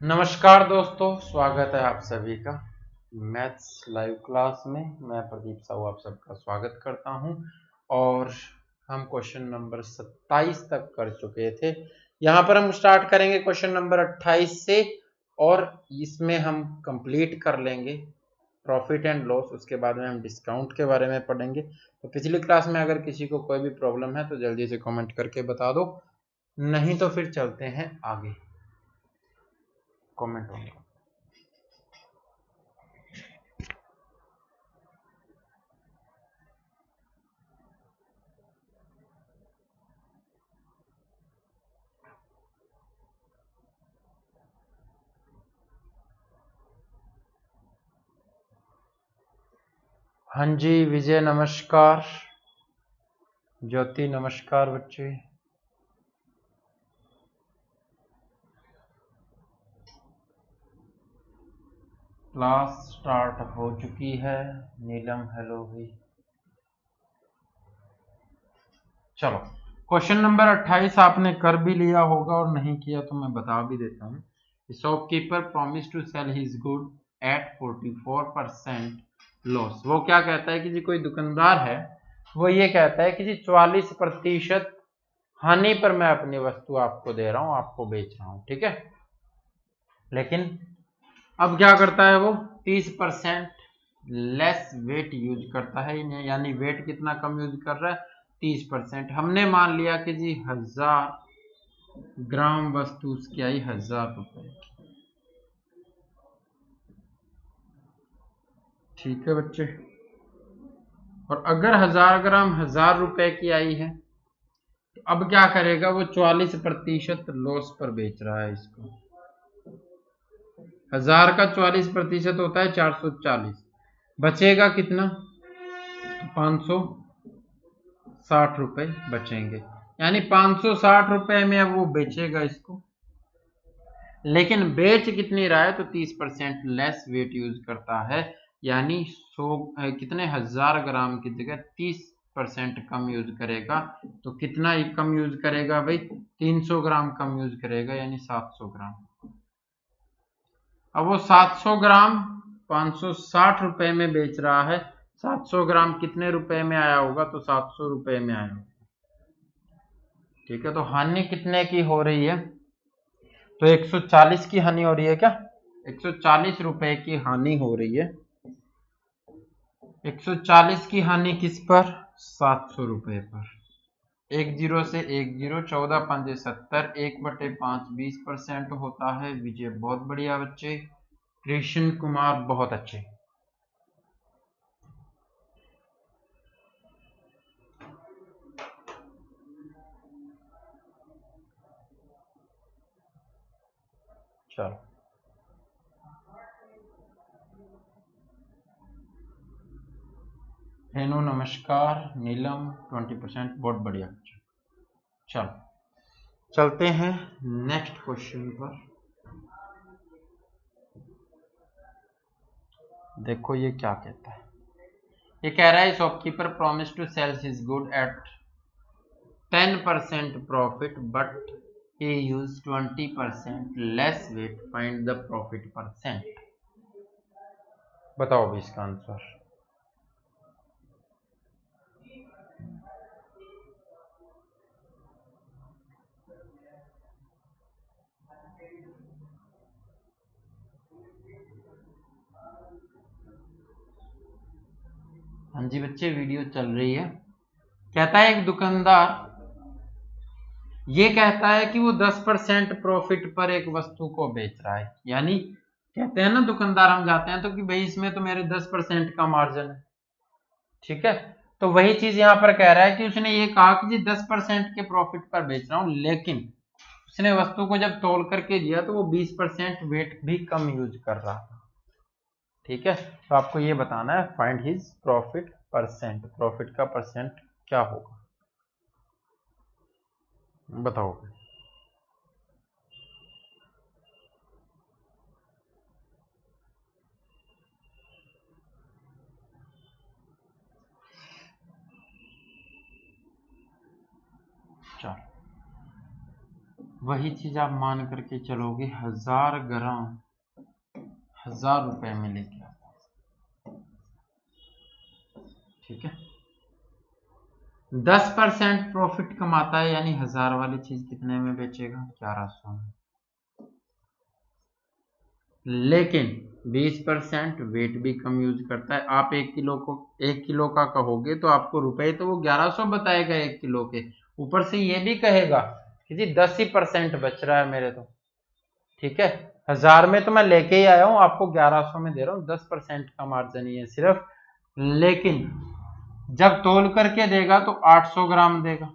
नमस्कार दोस्तों, स्वागत है आप सभी का मैथ्स लाइव क्लास में। मैं प्रदीप साहू आप सबका स्वागत करता हूं और हम क्वेश्चन नंबर 27 तक कर चुके थे। यहां पर हम स्टार्ट करेंगे क्वेश्चन नंबर 28 से और इसमें हम कंप्लीट कर लेंगे प्रॉफिट एंड लॉस। उसके बाद में हम डिस्काउंट के बारे में पढ़ेंगे। तो पिछली क्लास में अगर किसी को कोई भी प्रॉब्लम है तो जल्दी से कमेंट करके बता दो, नहीं तो फिर चलते हैं आगे। कमेंट होगा। हाँ जी विजय नमस्कार, ज्योति नमस्कार बच्चे। क्लास स्टार्ट हो चुकी है। नीलम हेलो भी। चलो क्वेश्चन नंबर 28 आपने कर भी लिया होगा और नहीं किया तो मैं बता भी देता हूँ। Shopkeeper promise to sell his good at 44% loss. वो क्या कहता है कि जी कोई दुकानदार है, वो ये कहता है कि जी 44% हानि पर मैं अपनी वस्तु आपको दे रहा हूं, आपको बेच रहा हूं, ठीक है। लेकिन अब क्या करता है वो 30% लेस वेट यूज करता है, यानी वेट कितना कम यूज कर रहा है 30%। हमने मान लिया कि जी 1000 ग्राम वस्तु उसकी आई 1000 रुपए की, ठीक है बच्चे। और अगर 1000 ग्राम 1000 रुपए की आई है तो अब क्या करेगा वो 44% लॉस पर बेच रहा है इसको। 1000 का 44% होता है 440, बचेगा कितना, 560 रुपए बचेंगे, यानी 560 रुपए में अब वो बेचेगा इसको। लेकिन बेच कितनी रहा है तो 30% लेस वेट यूज करता है, यानी 100 कितने 1000 ग्राम की जगह 30% कम यूज करेगा। तो कितना कम यूज करेगा भाई, 300 ग्राम कम यूज करेगा, यानी 700 ग्राम। अब वो 700 ग्राम 560 रुपए में बेच रहा है। 700 ग्राम कितने रुपए में आया होगा तो 700 रुपए में आया होगा, ठीक है। तो हानि कितने की हो रही है तो 140 की हानि हो रही है। क्या 140 रुपए की हानि हो रही है। 140 की हानि किस पर, 700 रुपए पर। 10 से 10, 14 5 70, 1/5 20% होता है। विजय बहुत बढ़िया बच्चे। कृष्ण कुमार बहुत अच्छे। चलो हेनो नमस्कार। नीलम 20%, बहुत बढ़िया। चलो चलते हैं नेक्स्ट क्वेश्चन पर। देखो ये क्या कहता है। ये कह रहा है shopkeeper promise to sell his good at 10% profit but he used 20% less weight, find the profit percent। बताओ भी इसका आंसर। हाँ जी बच्चे वीडियो चल रही है। कहता है एक दुकानदार ये कहता है कि वो 10% प्रॉफिट पर एक वस्तु को बेच रहा है, यानी कहते हैं ना दुकानदार, हम जाते हैं तो कि भाई इसमें तो मेरे 10% का मार्जिन है, ठीक है। तो वही चीज यहां पर कह रहा है कि उसने ये कहा कि जी 10% के प्रॉफिट पर बेच रहा हूं, लेकिन उसने वस्तु को जब तोल करके दिया तो वो 20% वेट भी कम यूज कर रहा था, ठीक है। तो आपको ये बताना है find his profit percent, profit का परसेंट क्या होगा, बताओ। चलो वही चीज आप मान करके चलोगे 1000 ग्राम 1000 रुपए में लेके आता, ठीक है। 10% प्रॉफिट कमाता है, यानी 1000 वाली चीज कितने में बेचेगा? 1100 में। लेकिन 20% वेट भी कम यूज करता है। आप 1 किलो का कहोगे तो आपको रुपए तो वो 1100 बताएगा 1 किलो के, ऊपर से ये भी कहेगा कि जी 10% बच रहा है मेरे तो, ठीक है। 1000 में तो मैं लेके ही आया हूं, आपको 1100 में दे रहा हूं, 10% का मार्जिन ही है सिर्फ। लेकिन जब तोल करके देगा तो 800 ग्राम देगा।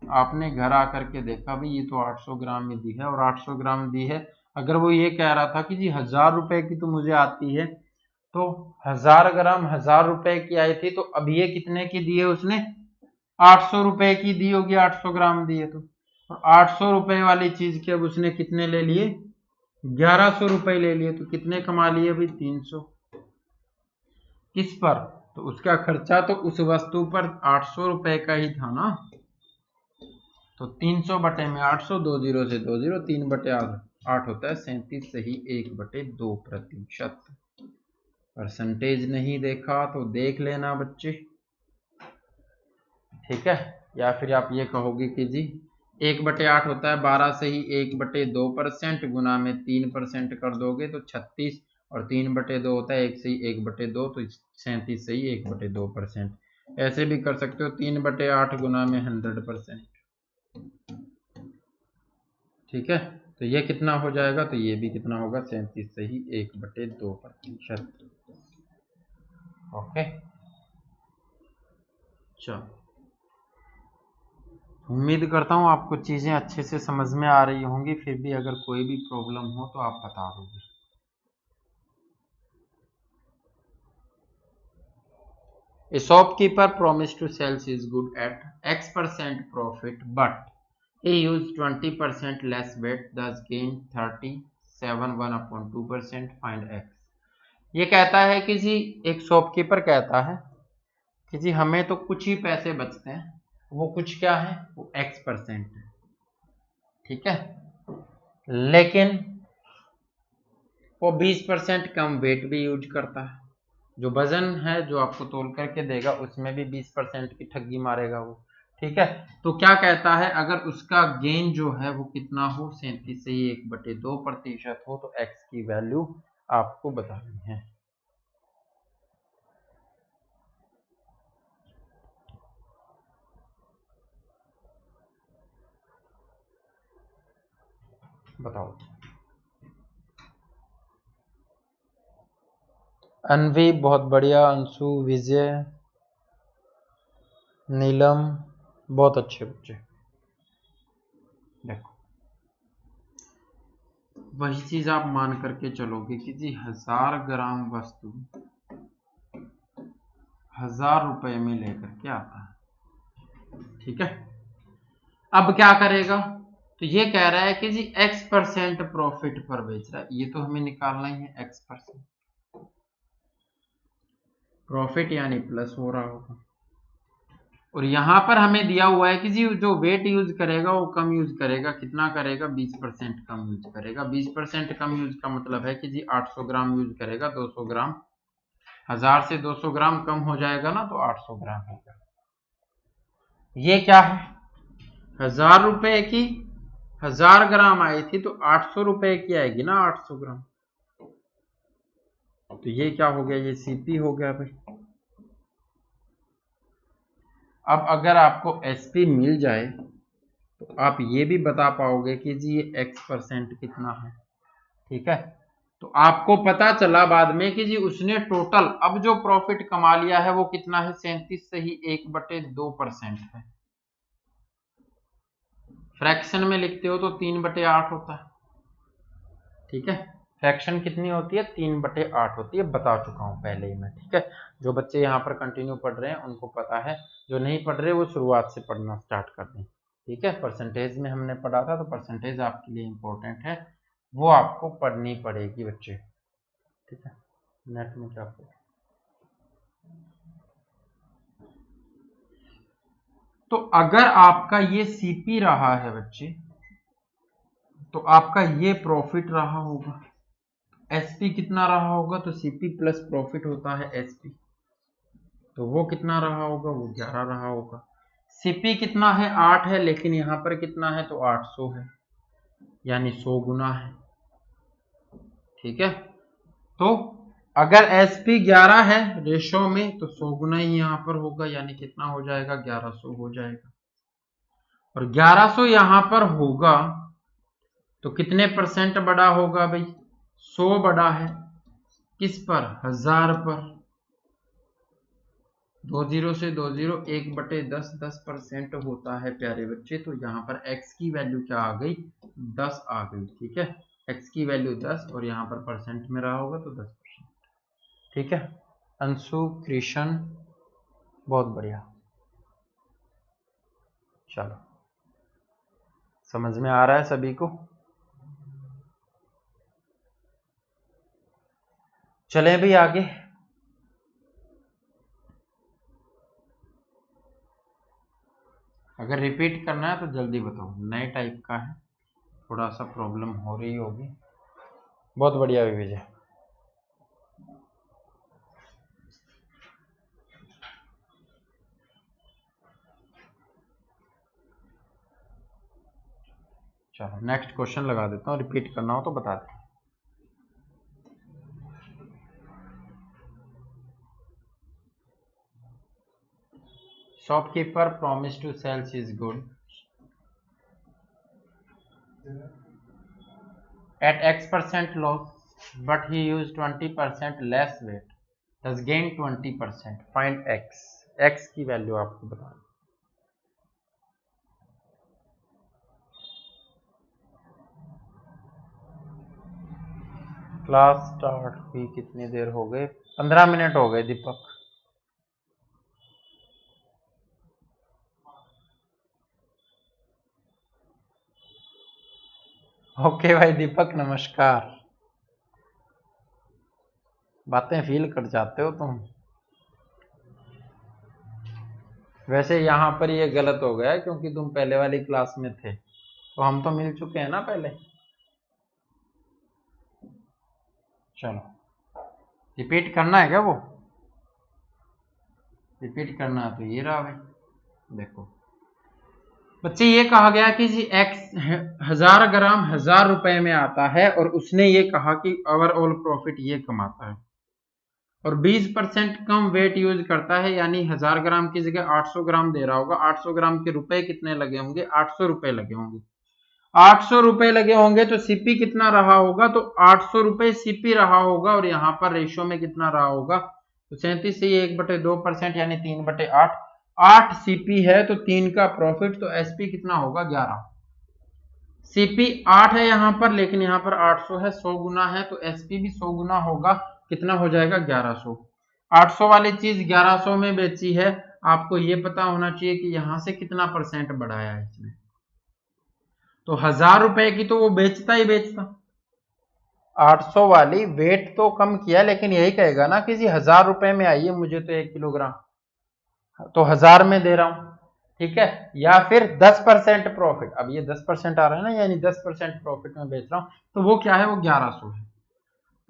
आपने घर आकर के देखा भाई ये तो 800 ग्राम में दी है, और 800 ग्राम दी है। अगर वो ये कह रहा था कि जी 1000 रुपए की तो मुझे आती है, तो 1000 ग्राम 1000 रुपए की आई थी, तो अब ये कितने की दी है उसने? 800 रुपए की दी होगी, 800 ग्राम दी है तो। और 800 रुपए वाली चीज के अब उसने कितने ले लिए? 1100 रुपए ले लिए, तो कितने कमा लिए भाई? 300। किस पर? तो उसका खर्चा तो उस वस्तु पर 800 रुपए का ही था ना, तो 300 बटे में 800, 2 जीरो से 2 जीरो, 3/8 होता है 37 सही 1/2%। परसेंटेज नहीं देखा तो देख लेना बच्चे, ठीक है। या फिर आप ये कहोगे कि जी 1/8 होता है 12 सही 1/2%, गुना में 3% कर दोगे तो 36, और 3/2 होता है 1 सही 1/2, तो 37 सही 1/2%। ऐसे भी कर सकते हो 3/8 गुना में 100%, ठीक है। तो ये कितना हो जाएगा? तो ये भी कितना होगा? 37 सही 1/2%। ओके, चलो उम्मीद करता हूँ आपको चीज़ें अच्छे से समझ में आ रही होंगी। फिर भी अगर कोई भी प्रॉब्लम हो तो आप बता दोगे। A shopkeeper promised to sell his good at X% profit, but he used 20% less weight, thus gained 37 1/2%. Find X. ये कहता है कि जी एक शॉपकीपर कहता है कि जी हमें तो कुछ ही पैसे बचते हैं, वो कुछ क्या है? वो X% है, ठीक है। लेकिन वो 20% कम वेट भी यूज करता है। जो वजन है जो आपको तोल करके देगा उसमें भी 20% की ठगी मारेगा वो, ठीक है। तो क्या कहता है? अगर उसका गेन जो है वो कितना हो? 37 से 1/2% हो, तो एक्स की वैल्यू आपको बतानी है। बताओ। अनवी बहुत बढ़िया, अंशु, विजय, नीलम बहुत अच्छे बच्चे। देखो वही चीज आप मान करके चलोगे कि जी 1000 ग्राम वस्तु 1000 रुपए में लेकर के आता है, ठीक है। अब क्या करेगा? तो ये कह रहा है कि जी X% प्रॉफिट पर बेच रहा है, ये तो हमें निकालना ही है। X% प्रॉफिट यानी प्लस हो रहा होगा, और यहां पर हमें दिया हुआ है कि जी जो वेट यूज करेगा वो कम यूज करेगा। कितना करेगा? 20% कम यूज करेगा। 20% कम यूज का मतलब है कि जी 800 ग्राम यूज करेगा, 200 ग्राम। 1000 से 200 ग्राम कम हो जाएगा ना, तो 800 ग्राम होगा। ये क्या है? 1000 रुपए की 1000 ग्राम आई थी, तो 800 रुपए की आएगी ना 800 ग्राम। तो ये क्या हो गया? ये सीपी हो गया भाई। अब अगर आपको एसपी मिल जाए तो आप ये भी बता पाओगे कि जी ये X% कितना है, ठीक है। तो आपको पता चला बाद में कि जी उसने टोटल अब जो प्रॉफिट कमा लिया है वो कितना है? 37 से ही 1/2% है। फ्रैक्शन में लिखते हो तो 3/8 होता है, ठीक है। फ्रैक्शन कितनी होती है? 3/8 होती है, बता चुका हूं पहले ही मैं, ठीक है। जो बच्चे यहाँ पर कंटिन्यू पढ़ रहे हैं उनको पता है, जो नहीं पढ़ रहे वो शुरुआत से पढ़ना स्टार्ट कर दें, ठीक है। परसेंटेज में हमने पढ़ा था, तो परसेंटेज आपके लिए इंपॉर्टेंट है, वो आपको पढ़नी पड़ेगी बच्चे, ठीक है। नेट में क्या पढ़, तो अगर आपका ये सीपी रहा है बच्चे, तो आपका ये प्रॉफिट रहा होगा। एसपी कितना रहा होगा, तो सीपी प्लस प्रॉफिट होता है एसपी, तो वो कितना रहा होगा, वो 11 रहा होगा। सीपी कितना है, 8 है, लेकिन यहां पर कितना है, तो 800 है, यानी 100 गुना है। ठीक है, तो अगर एसपी 11 है रेशो में, तो 100 गुना ही यहां पर होगा, यानी कितना हो जाएगा, 1100 हो जाएगा। और 1100 यहां पर होगा तो कितने परसेंट बड़ा होगा भाई, 100 बड़ा है, किस पर, 1000 पर। 20 से 20 1/10 10% होता है प्यारे बच्चे। तो यहाँ पर x की वैल्यू क्या आ गई, 10 आ गई। ठीक है, x की वैल्यू 10 और यहाँ पर परसेंट में रहा होगा तो 10%। ठीक है, अंशु कृष्ण बहुत बढ़िया। चलो, समझ में आ रहा है सभी को। चलें भी आगे। अगर रिपीट करना है तो जल्दी बताओ, नए टाइप का है, थोड़ा सा प्रॉब्लम हो रही होगी। बहुत बढ़िया विजय। चलो नेक्स्ट क्वेश्चन लगा देता हूँ, रिपीट करना हो तो बता दें। Shopkeeper promised to sell his goods at X% loss, but he used 20% less weight, thus gained 20%. Find X. X की वैल्यू आपको बताना। क्लास स्टार्ट हुई कितनी देर हो गए, 15 मिनट हो गए दीपक। ओके भाई दीपक, नमस्कार। बातें फील कर जाते हो तुम। वैसे यहाँ पर ये गलत हो गया क्योंकि तुम पहले वाली क्लास में थे, तो हम तो मिल चुके हैं ना पहले। चलो रिपीट करना है क्या, वो रिपीट करना है तो ये रहा भाई। देखो बच्चे, ये कहा गया कि जी एक्स 1000 ग्राम 1000 रुपए में आता है और उसने ये कहा कि ओवरऑल प्रॉफिट ये कमाता है और 20% कम वेट यूज करता है, यानी 1000 ग्राम की जगह 800 ग्राम दे रहा होगा। 800 ग्राम के रुपए कितने लगे होंगे, 800 रुपए लगे होंगे। 800 रुपए लगे होंगे तो सीपी कितना रहा होगा, तो 800 रुपए सीपी रहा होगा और यहाँ पर रेशियो में कितना रहा होगा, तो 37 से 1/2%, यानी 3/8। 8 सीपी है तो 3 का प्रॉफिट, तो एसपी कितना होगा, 11। सीपी 8 है यहाँ पर, लेकिन यहाँ पर 800 है, 100 गुना है, तो एसपी भी 100 गुना होगा। कितना हो जाएगा, 1100। 800 वाली चीज 1100 में बेची है, आपको ये पता होना चाहिए कि यहां से कितना परसेंट बढ़ाया है इसमें। तो 1000 रुपए की तो वो बेचता ही बेचता, 800 वाली वेट तो कम किया, लेकिन यही कहेगा ना कि जी 1000 रुपए में आई है मुझे तो 1 किलोग्राम, तो 1000 में दे रहा हूं। ठीक है, या फिर 10% प्रॉफिट, अब ये 10% आ रहा है ना, यानी 10% प्रॉफिट में बेच रहा हूं, तो वो क्या है, वो 1100 है।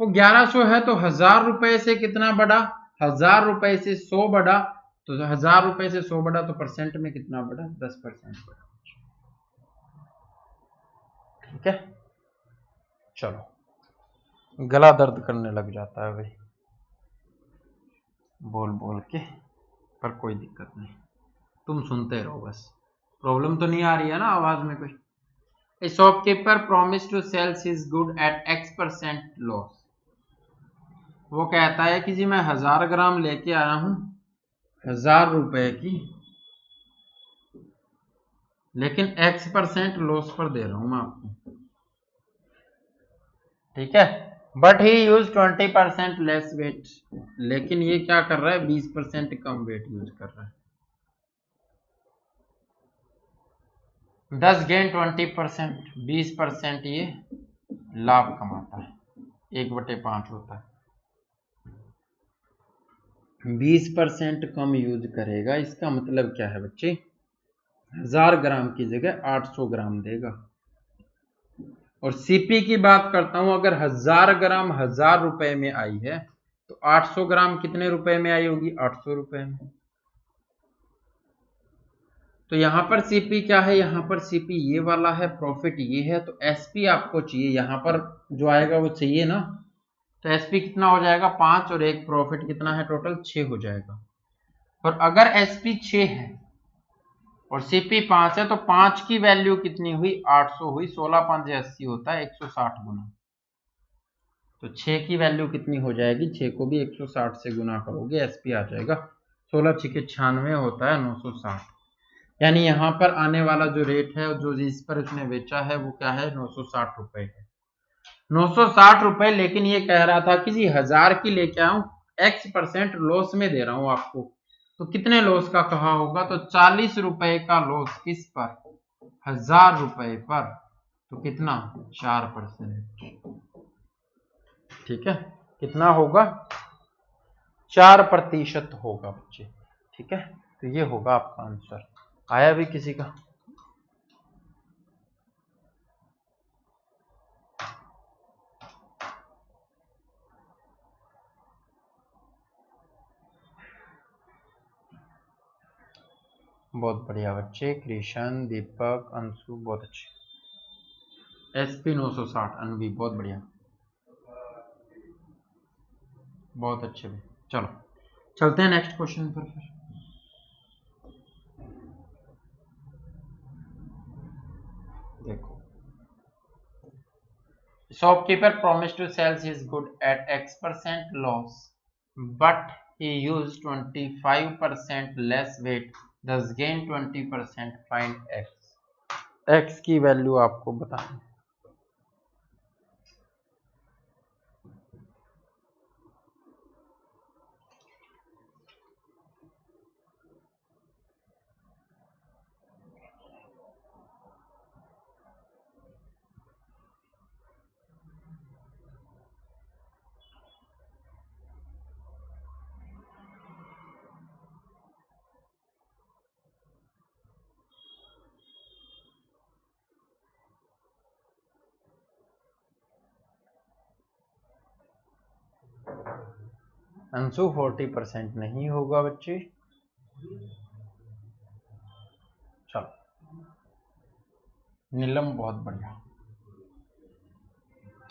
वो 1100 है तो 1000 रुपए से कितना बढ़ा, 1000 रुपए से 100 बढ़ा, तो 1000 रुपए से 100 बढ़ा तो परसेंट में कितना बढ़ा, 10% बढ़ा। ठीक है, चलो गला दर्द करने लग जाता है भाई बोल बोल के, पर कोई दिक्कत नहीं, तुम सुनते रहो बस। प्रॉब्लम तो नहीं आ रही है ना आवाज में कोई। A shopkeeper promised to sell his good at X% loss. वो कहता है कि जी मैं 1000 ग्राम लेके आया हूं 1000 रुपए की, लेकिन X% लॉस पर दे रहा हूं मैं आपको। ठीक है, but he use 20% less weight, लेकिन ये क्या कर रहा है, 20% कम वेट यूज कर रहा है। 10 गेन 20%, 20% ये लाभ कमाता है, 1/5 होता है। 20% कम यूज करेगा, इसका मतलब क्या है बच्चे, 1000 ग्राम की जगह 800 ग्राम देगा। और सीपी की बात करता हूं, अगर 1000 ग्राम 1000 रुपए में आई है तो 800 ग्राम कितने रुपए में आई होगी? 800 रुपए में। तो यहां पर सीपी क्या है? यहां पर सीपी ये वाला है, प्रॉफिट ये है, तो एसपी आपको चाहिए, यहां पर जो आएगा वो चाहिए ना। तो एसपी कितना हो जाएगा? 5 और एक प्रॉफिट कितना है? टोटल 6 हो जाएगा। और अगर एसपी 6 है और सीपी 5 है तो 5 की वैल्यू कितनी हुई? 800 हुई। 16 5 80 होता है 160 गुना। तो 6 की वैल्यू कितनी हो जाएगी? 6 को भी 160 से गुना करोगे, एसपी आ जाएगा 16 6 96 होता है 960। यानी यहाँ पर आने वाला जो रेट है, जो जिस पर इसने बेचा है वो क्या है? 960 रुपए है। 960 रुपए। लेकिन ये कह रहा था कि जी 1000 की लेके आऊं, X% लॉस में दे रहा हूं आपको। तो कितने लॉस का कहा होगा? तो 40 रुपए का लॉस किस पर? 1000 रुपए पर। तो कितना? 4%। ठीक है, कितना होगा? 4% होगा बच्चे। ठीक है, तो ये होगा आपका आंसर। आया भी किसी का? बहुत बढ़िया बच्चे, कृष्ण, दीपक, अंशु, बहुत अच्छे। एसपी 960, अनवी बहुत बढ़िया, बहुत अच्छे भी। चलो चलते हैं नेक्स्ट क्वेश्चन पर फिर। देखो, shopkeeper promised to sell his good at X% loss, but he used 25% less weight, thus gained 20%. Find X. X की वैल्यू आपको बताना। अंशु 40% नहीं होगा बच्चे। चलो, नीलम बहुत बढ़िया।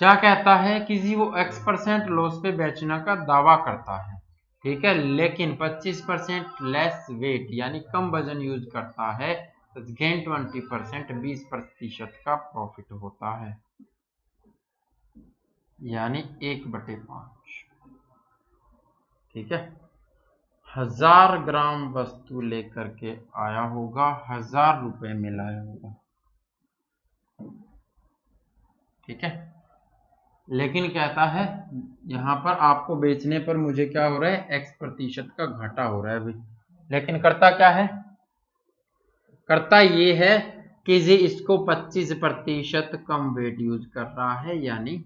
क्या कहता है कि जी वो X% लॉस पे बेचने का दावा करता है, ठीक है, लेकिन 25% लेस वेट यानी कम वजन यूज करता है, तो गेन 20%, 20% का प्रॉफिट होता है, यानी 1/5। ठीक है, 1000 ग्राम वस्तु लेकर के आया होगा, 1000 रुपए में लाया होगा। ठीक है, लेकिन कहता है यहां पर आपको बेचने पर मुझे क्या हो रहा है? X% का घाटा हो रहा है अभी। लेकिन करता क्या है? करता ये है कि जी इसको 25% कम वेट यूज कर रहा है, यानी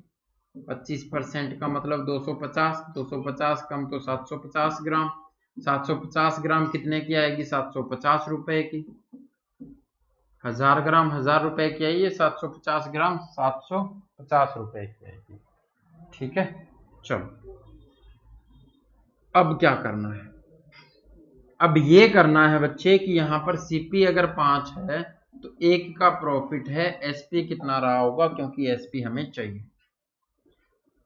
25% का मतलब 250, 250 कम तो 750 ग्राम, 750 ग्राम कितने की आएगी? 750 रुपए की। 1000 ग्राम 1000 रुपए की आई है, 750 ग्राम 750 रुपए की आएगी। ठीक है, चलो अब क्या करना है? अब ये करना है बच्चे कि यहां पर सीपी अगर 5 है तो 1 का प्रॉफिट है, एसपी कितना रहा होगा? क्योंकि एसपी हमें चाहिए,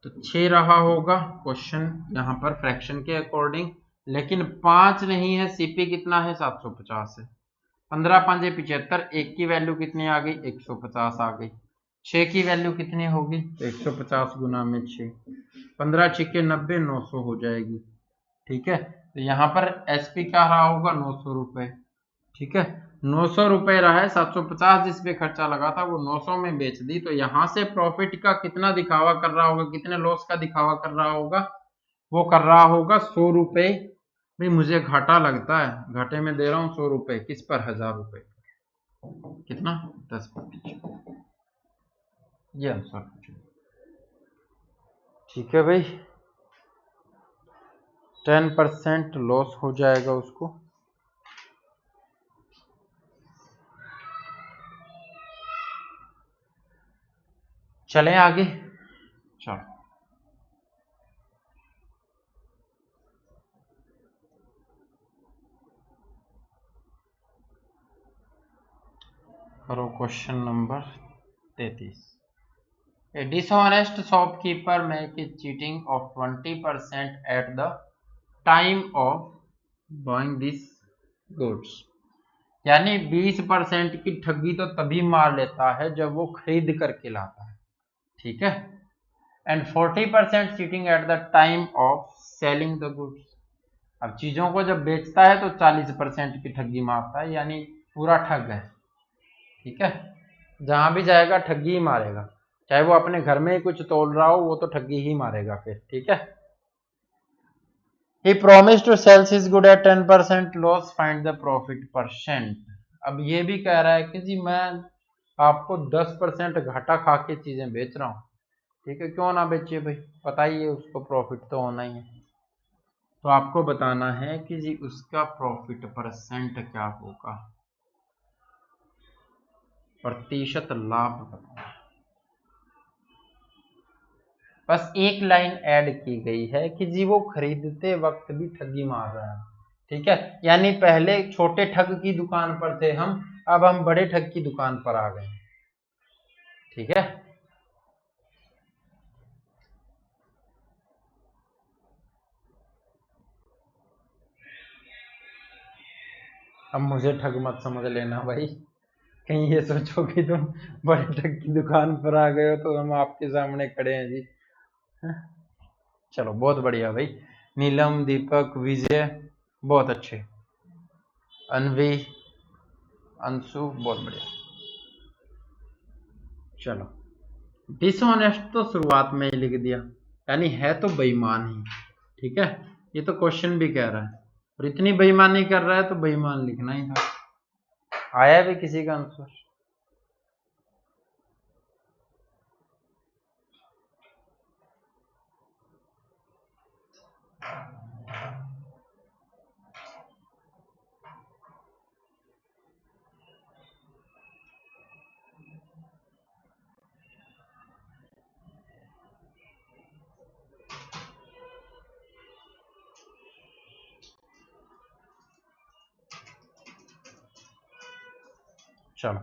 तो 6 रहा होगा क्वेश्चन यहां पर फ्रैक्शन के अकॉर्डिंग। लेकिन 5 नहीं है, सीपी कितना है? 750 है। 15 5 75, 1 की वैल्यू कितनी आ गई? 150 आ गई। 6 की वैल्यू कितनी होगी? तो 150 गुना में 6, 15 6 90, 900 हो जाएगी। ठीक है, तो यहाँ पर एसपी क्या रहा होगा? 900 रुपए। ठीक है, 900 रुपए रहा है, 750 जिस पे खर्चा लगा था वो 900 में बेच दी, तो यहां से प्रॉफिट का कितना दिखावा कर रहा होगा? कितने लॉस का दिखावा कर रहा होगा? वो कर रहा होगा 100 रुपए। भाई मुझे घाटा लगता है, घाटे में दे रहा हूँ 100 रुपए, किस पर? 1000 रुपए। कितना? 10%। ये आंसर। ठीक है भाई, 10% लॉस हो जाएगा उसको। चलें आगे। चलो करो question number 33। A dishonest shopkeeper make a cheating of 20% at the time of buying these goods। यानी 20% की ठगी तो तभी मार लेता है जब वो खरीद करके लाता है, ठीक है। And 40% cheating at the time of selling the goods. अब चीजों को जब बेचता है तो 40% की ठगी मारता है, यानी पूरा ठग है, ठीक है। जहां भी जाएगा ठगी ही मारेगा, चाहे वो अपने घर में ही कुछ तोल रहा हो, वो तो ठगी ही मारेगा फिर, ठीक है। He promised to sell his good at 10% loss, find the profit percent। अब ये भी कह रहा है कि जी मैं आपको 10% घाटा खा के चीजें बेच रहा हूँ, ठीक है। क्यों ना बेचिए भाई, बताइए, उसको प्रॉफिट तो होना ही है। तो आपको बताना है कि जी उसका प्रॉफिट परसेंट क्या होगा, प्रतिशत लाभ बताना। बस एक लाइन ऐड की गई है कि जी वो खरीदते वक्त भी ठगी मार रहा है, ठीक है। यानी पहले छोटे ठग की दुकान पर थे हम, अब हम बड़े ठग की दुकान पर आ गए, ठीक है। अब मुझे ठग मत समझ लेना भाई, कहीं ये सोचो कि तुम बड़े ठग की दुकान पर आ गए हो तो हम आपके सामने खड़े हैं जी। चलो बहुत बढ़िया भाई, नीलम, दीपक, विजय बहुत अच्छे, अनवी, अंशु बहुत बढ़िया। चलो डिसऑनेस्ट तो शुरुआत में ही लिख दिया, यानी है तो बेईमान ही, ठीक है। ये तो क्वेश्चन भी कह रहा है, और इतनी बेईमानी कर रहा है तो बेईमान लिखना ही था। आया भी किसी का आंसर? चलो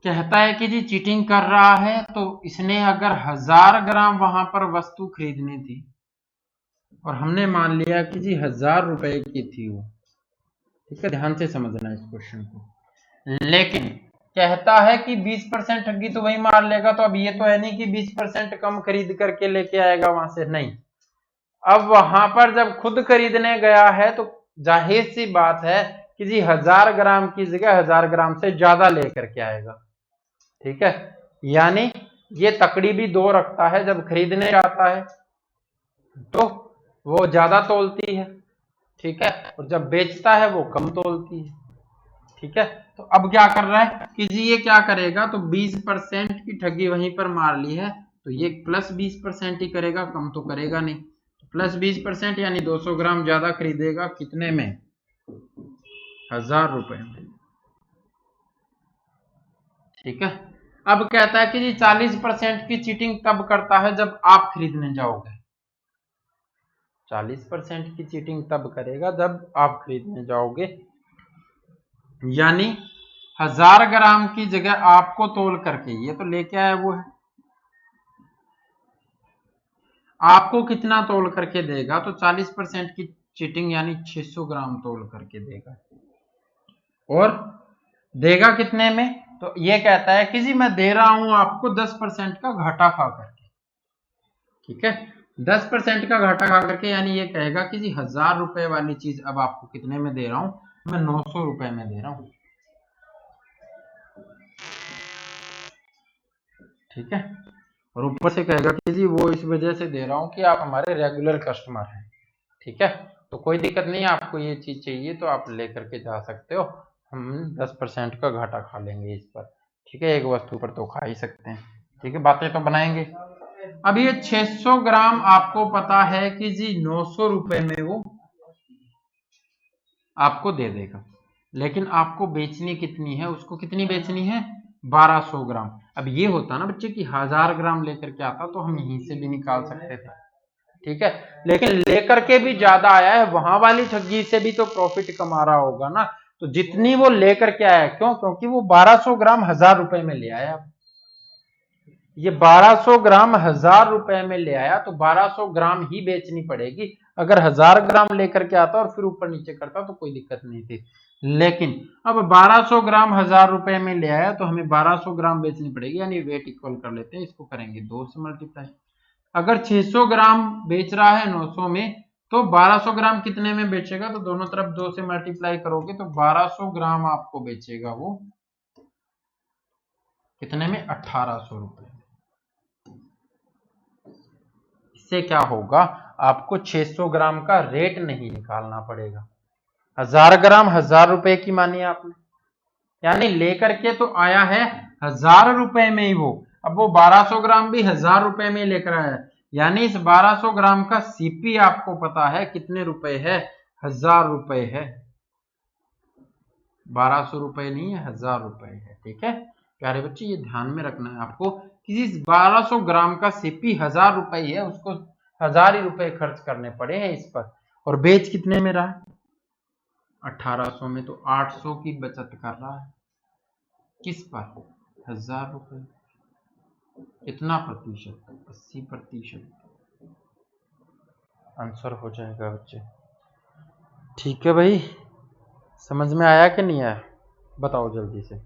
कहता है कि जी चीटिंग कर रहा है, तो इसने अगर 1000 ग्राम वहां पर वस्तु खरीदनी थी और हमने मान लिया कि जी 1000 रुपए की थी वो, ठीक है। ध्यान से समझना इस क्वेश्चन को। लेकिन कहता है कि 20% ठगी तो वही मार लेगा, तो अब ये तो है नहीं कि 20% कम खरीद करके लेके आएगा वहां से, नहीं। अब वहां पर जब खुद खरीदने गया है तो जाहिर सी बात है कि जी 1000 ग्राम की जगह 1000 ग्राम से ज्यादा लेकर के आएगा, ठीक है। यानी ये तकड़ी भी 2 रखता है, जब खरीदने जाता है तो वो ज्यादा तोलती है, ठीक है, और जब बेचता है वो कम तोलती है, ठीक है। तो अब क्या कर रहा है कि जी ये क्या करेगा, तो 20% की ठगी वहीं पर मार ली है, तो ये प्लस 20% ही करेगा, कम तो करेगा नहीं। प्लस 20% यानी 200 ग्राम ज्यादा खरीदेगा, कितने में, 1000 रुपए में, ठीक है। अब कहता है कि जी 40% की चीटिंग तब करता है जब आप खरीदने जाओगे। 40% की चीटिंग तब करेगा जब आप खरीदने जाओगे, यानी 1000 ग्राम की जगह आपको तोल करके ये तो लेके आया वो है, आपको कितना तोल करके देगा, तो 40% की चीटिंग यानी 600 ग्राम तोल करके देगा। और देगा कितने में, तो ये कहता है कि जी मैं दे रहा हूं आपको 10% का घाटा खा करके, ठीक है। 10% का घाटा खा करके, यानी ये कहेगा कि जी 1000 रुपए वाली चीज अब आपको कितने में दे रहा हूं, मैं 900 रुपए में दे रहा हूं, ठीक है। और ऊपर से कहेगा कि जी वो इस वजह से दे रहा हूं कि आप हमारे रेगुलर कस्टमर हैं, ठीक है। तो कोई दिक्कत नहीं है, आपको ये चीज चाहिए तो आप लेकर के जा सकते हो, हम 10% का घाटा खा लेंगे इस पर, ठीक है। एक वस्तु पर तो खा ही सकते हैं, ठीक है, बातें तो बनाएंगे। अब ये 600 ग्राम आपको पता है कि जी 900 रुपए में वो आपको दे देगा, लेकिन आपको बेचनी कितनी है, उसको कितनी बेचनी है, 1200 ग्राम। अब ये होता ना बच्चे कि 1000 ग्राम लेकर के आता तो हम यहीं से भी निकाल सकते थे, ठीक है, लेकिन लेकर के भी ज्यादा आया है, वहां वाली ठगी से भी तो प्रॉफिट कमा रहा होगा ना, तो जितनी वो लेकर के आया, क्यों, क्योंकि वो 1200 ग्राम 1000 रुपए में ले आया। ये 1200 ग्राम 1000 रुपए में ले आया तो 1200 ग्राम ही बेचनी पड़ेगी। अगर 1000 ग्राम लेकर के आता और फिर ऊपर नीचे करता तो कोई दिक्कत नहीं थी, लेकिन अब 1200 ग्राम 1000 रुपए में ले आया तो हमें 1200 ग्राम बेचनी पड़ेगी, यानी वेट इक्वल कर लेते हैं, इसको करेंगे 2 से मल्टीप्लाई। अगर 600 ग्राम बेच रहा है 900 में तो 1200 ग्राम कितने में बेचेगा, तो दोनों तरफ 2 से मल्टीप्लाई करोगे तो 1200 ग्राम आपको बेचेगा वो कितने में, 1800 रुपए। इससे क्या होगा, आपको 600 ग्राम का रेट नहीं निकालना पड़ेगा, 1000 ग्राम 1000 रुपए की मानी आपने, यानी लेकर के तो आया है 1000 रुपए में ही वो, अब वो 1200 ग्राम भी 1000 रुपए में लेकर आया है, यानी इस 1200 ग्राम का सीपी आपको पता है कितने रुपए है, 1000 रुपए है, 1200 रुपए नहीं है, 1000 रुपए है, ठीक है प्यारे बच्चे, ये ध्यान में रखना है आपको कि इस 1200 ग्राम का सीपी 1000 रुपए है, उसको 1000 ही रुपए खर्च करने पड़े हैं इस पर, और बेच कितने में रहा, 1800 में, तो 800 की बचत कर रहा है, किस पर, 1000 रुपए, कितना प्रतिशत, 80%, आंसर हो जाएगा बच्चे। ठीक है भाई, समझ में आया कि नहीं आया, बताओ जल्दी से।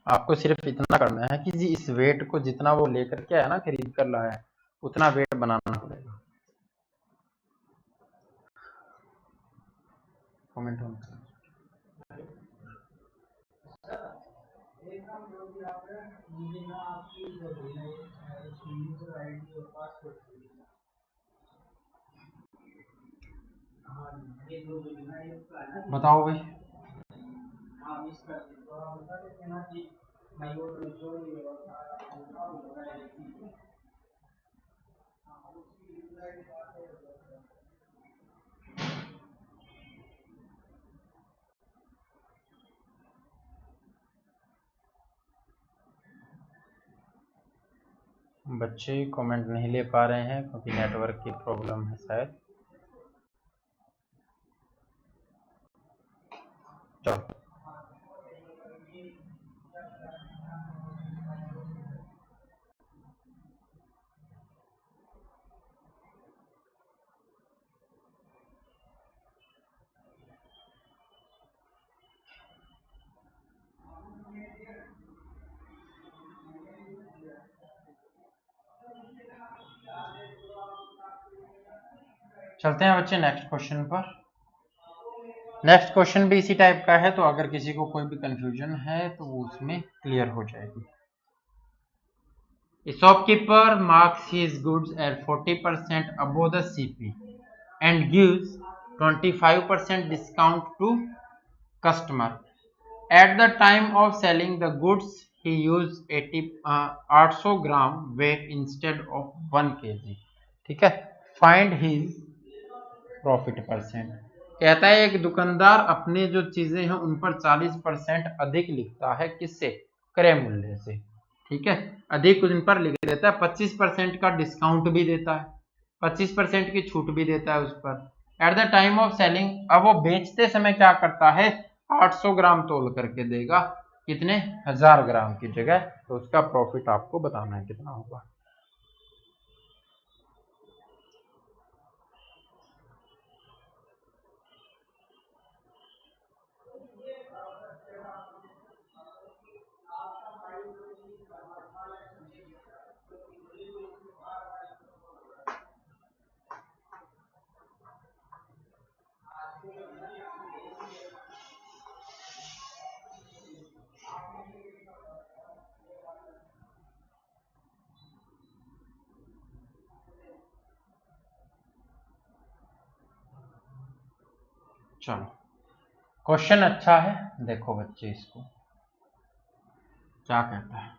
आपको सिर्फ इतना करना है कि जी इस वेट को जितना वो लेकर के आया ना, खरीद कर लाया है, उतना वेट बनाना पड़ेगा। कमेंट ऑन करो। बताओ भाई, बच्चे कमेंट नहीं ले पा रहे हैं क्योंकि नेटवर्क की प्रॉब्लम है शायद। चलो चलते हैं बच्चे नेक्स्ट क्वेश्चन पर। नेक्स्ट क्वेश्चन भी इसी टाइप का है, तो अगर किसी को कोई भी कंफ्यूजन है तो वो उसमें क्लियर हो जाएगी। A shopkeeper marks his goods at 40% above the CP and gives 25% discount to customer. At the time of selling the goods, he used 800 gram weight instead of 1 kg. ठीक है, find his profit percent। कहता है एक दुकानदार अपने जो चीजें हैं उन पर 40% अधिक लिखता है, किससे, क्रय मूल्य से, ठीक है, अधिक उन पर लिख देता है, 25% का डिस्काउंट भी देता है, 25% की छूट भी देता है उस पर। At the time of selling, अब वो बेचते समय क्या करता है, 800 ग्राम तोल करके देगा, कितने, 1000 ग्राम की जगह, तो उसका प्रॉफिट आपको बताना है कितना होगा। चलो क्वेश्चन अच्छा है, देखो बच्चे इसको क्या कहता है।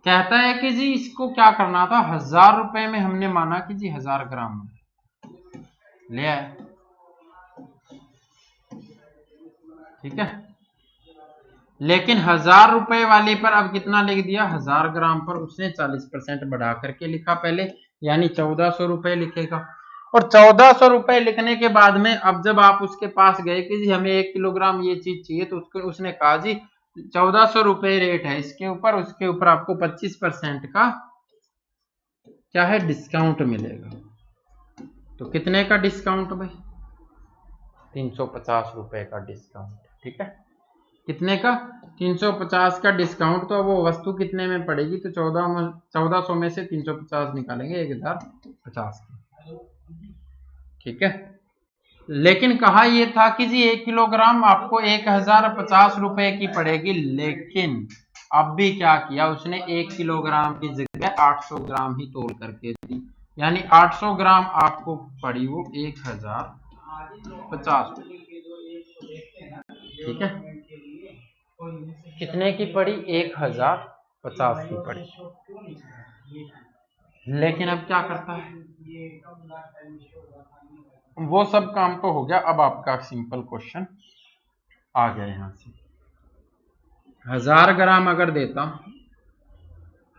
कहता है कि जी इसको क्या करना था, 1000 रुपए में हमने माना कि जी 1000 ग्राम ले आए, ठीक है, लेकिन 1000 रुपए वाली पर अब कितना लिख दिया, 1000 ग्राम पर उसने 40% बढ़ा करके लिखा पहले, यानी 1400 रुपए लिखेगा। और 1400 रुपए लिखने के बाद में अब जब आप उसके पास गए कि जी हमें 1 किलोग्राम ये चीज चाहिए, तो उसने कहा जी 1400 रुपए रेट है इसके ऊपर, उसके ऊपर आपको 25% का क्या है, डिस्काउंट मिलेगा। तो कितने का डिस्काउंट भाई, 350 रुपए का डिस्काउंट, ठीक है। कितने का, 350 का डिस्काउंट। तो वो वस्तु कितने में पड़ेगी, तो 1400 में से 350 निकालेंगे, 1050 की, ठीक है। लेकिन कहा ये था कि जी 1 किलोग्राम आपको 1050 रुपए की पड़ेगी, लेकिन अब भी क्या किया उसने, 1 किलोग्राम की जगह 800 ग्राम ही तोल करके दी, यानी 800 ग्राम आपको पड़ी वो 1050, ठीक है। कितने की पड़ी, 1050 की पड़ी। लेकिन अब क्या करता है, वो सब काम तो हो गया। अब आपका सिंपल क्वेश्चन आ गया, यहां से 1000 ग्राम अगर देता,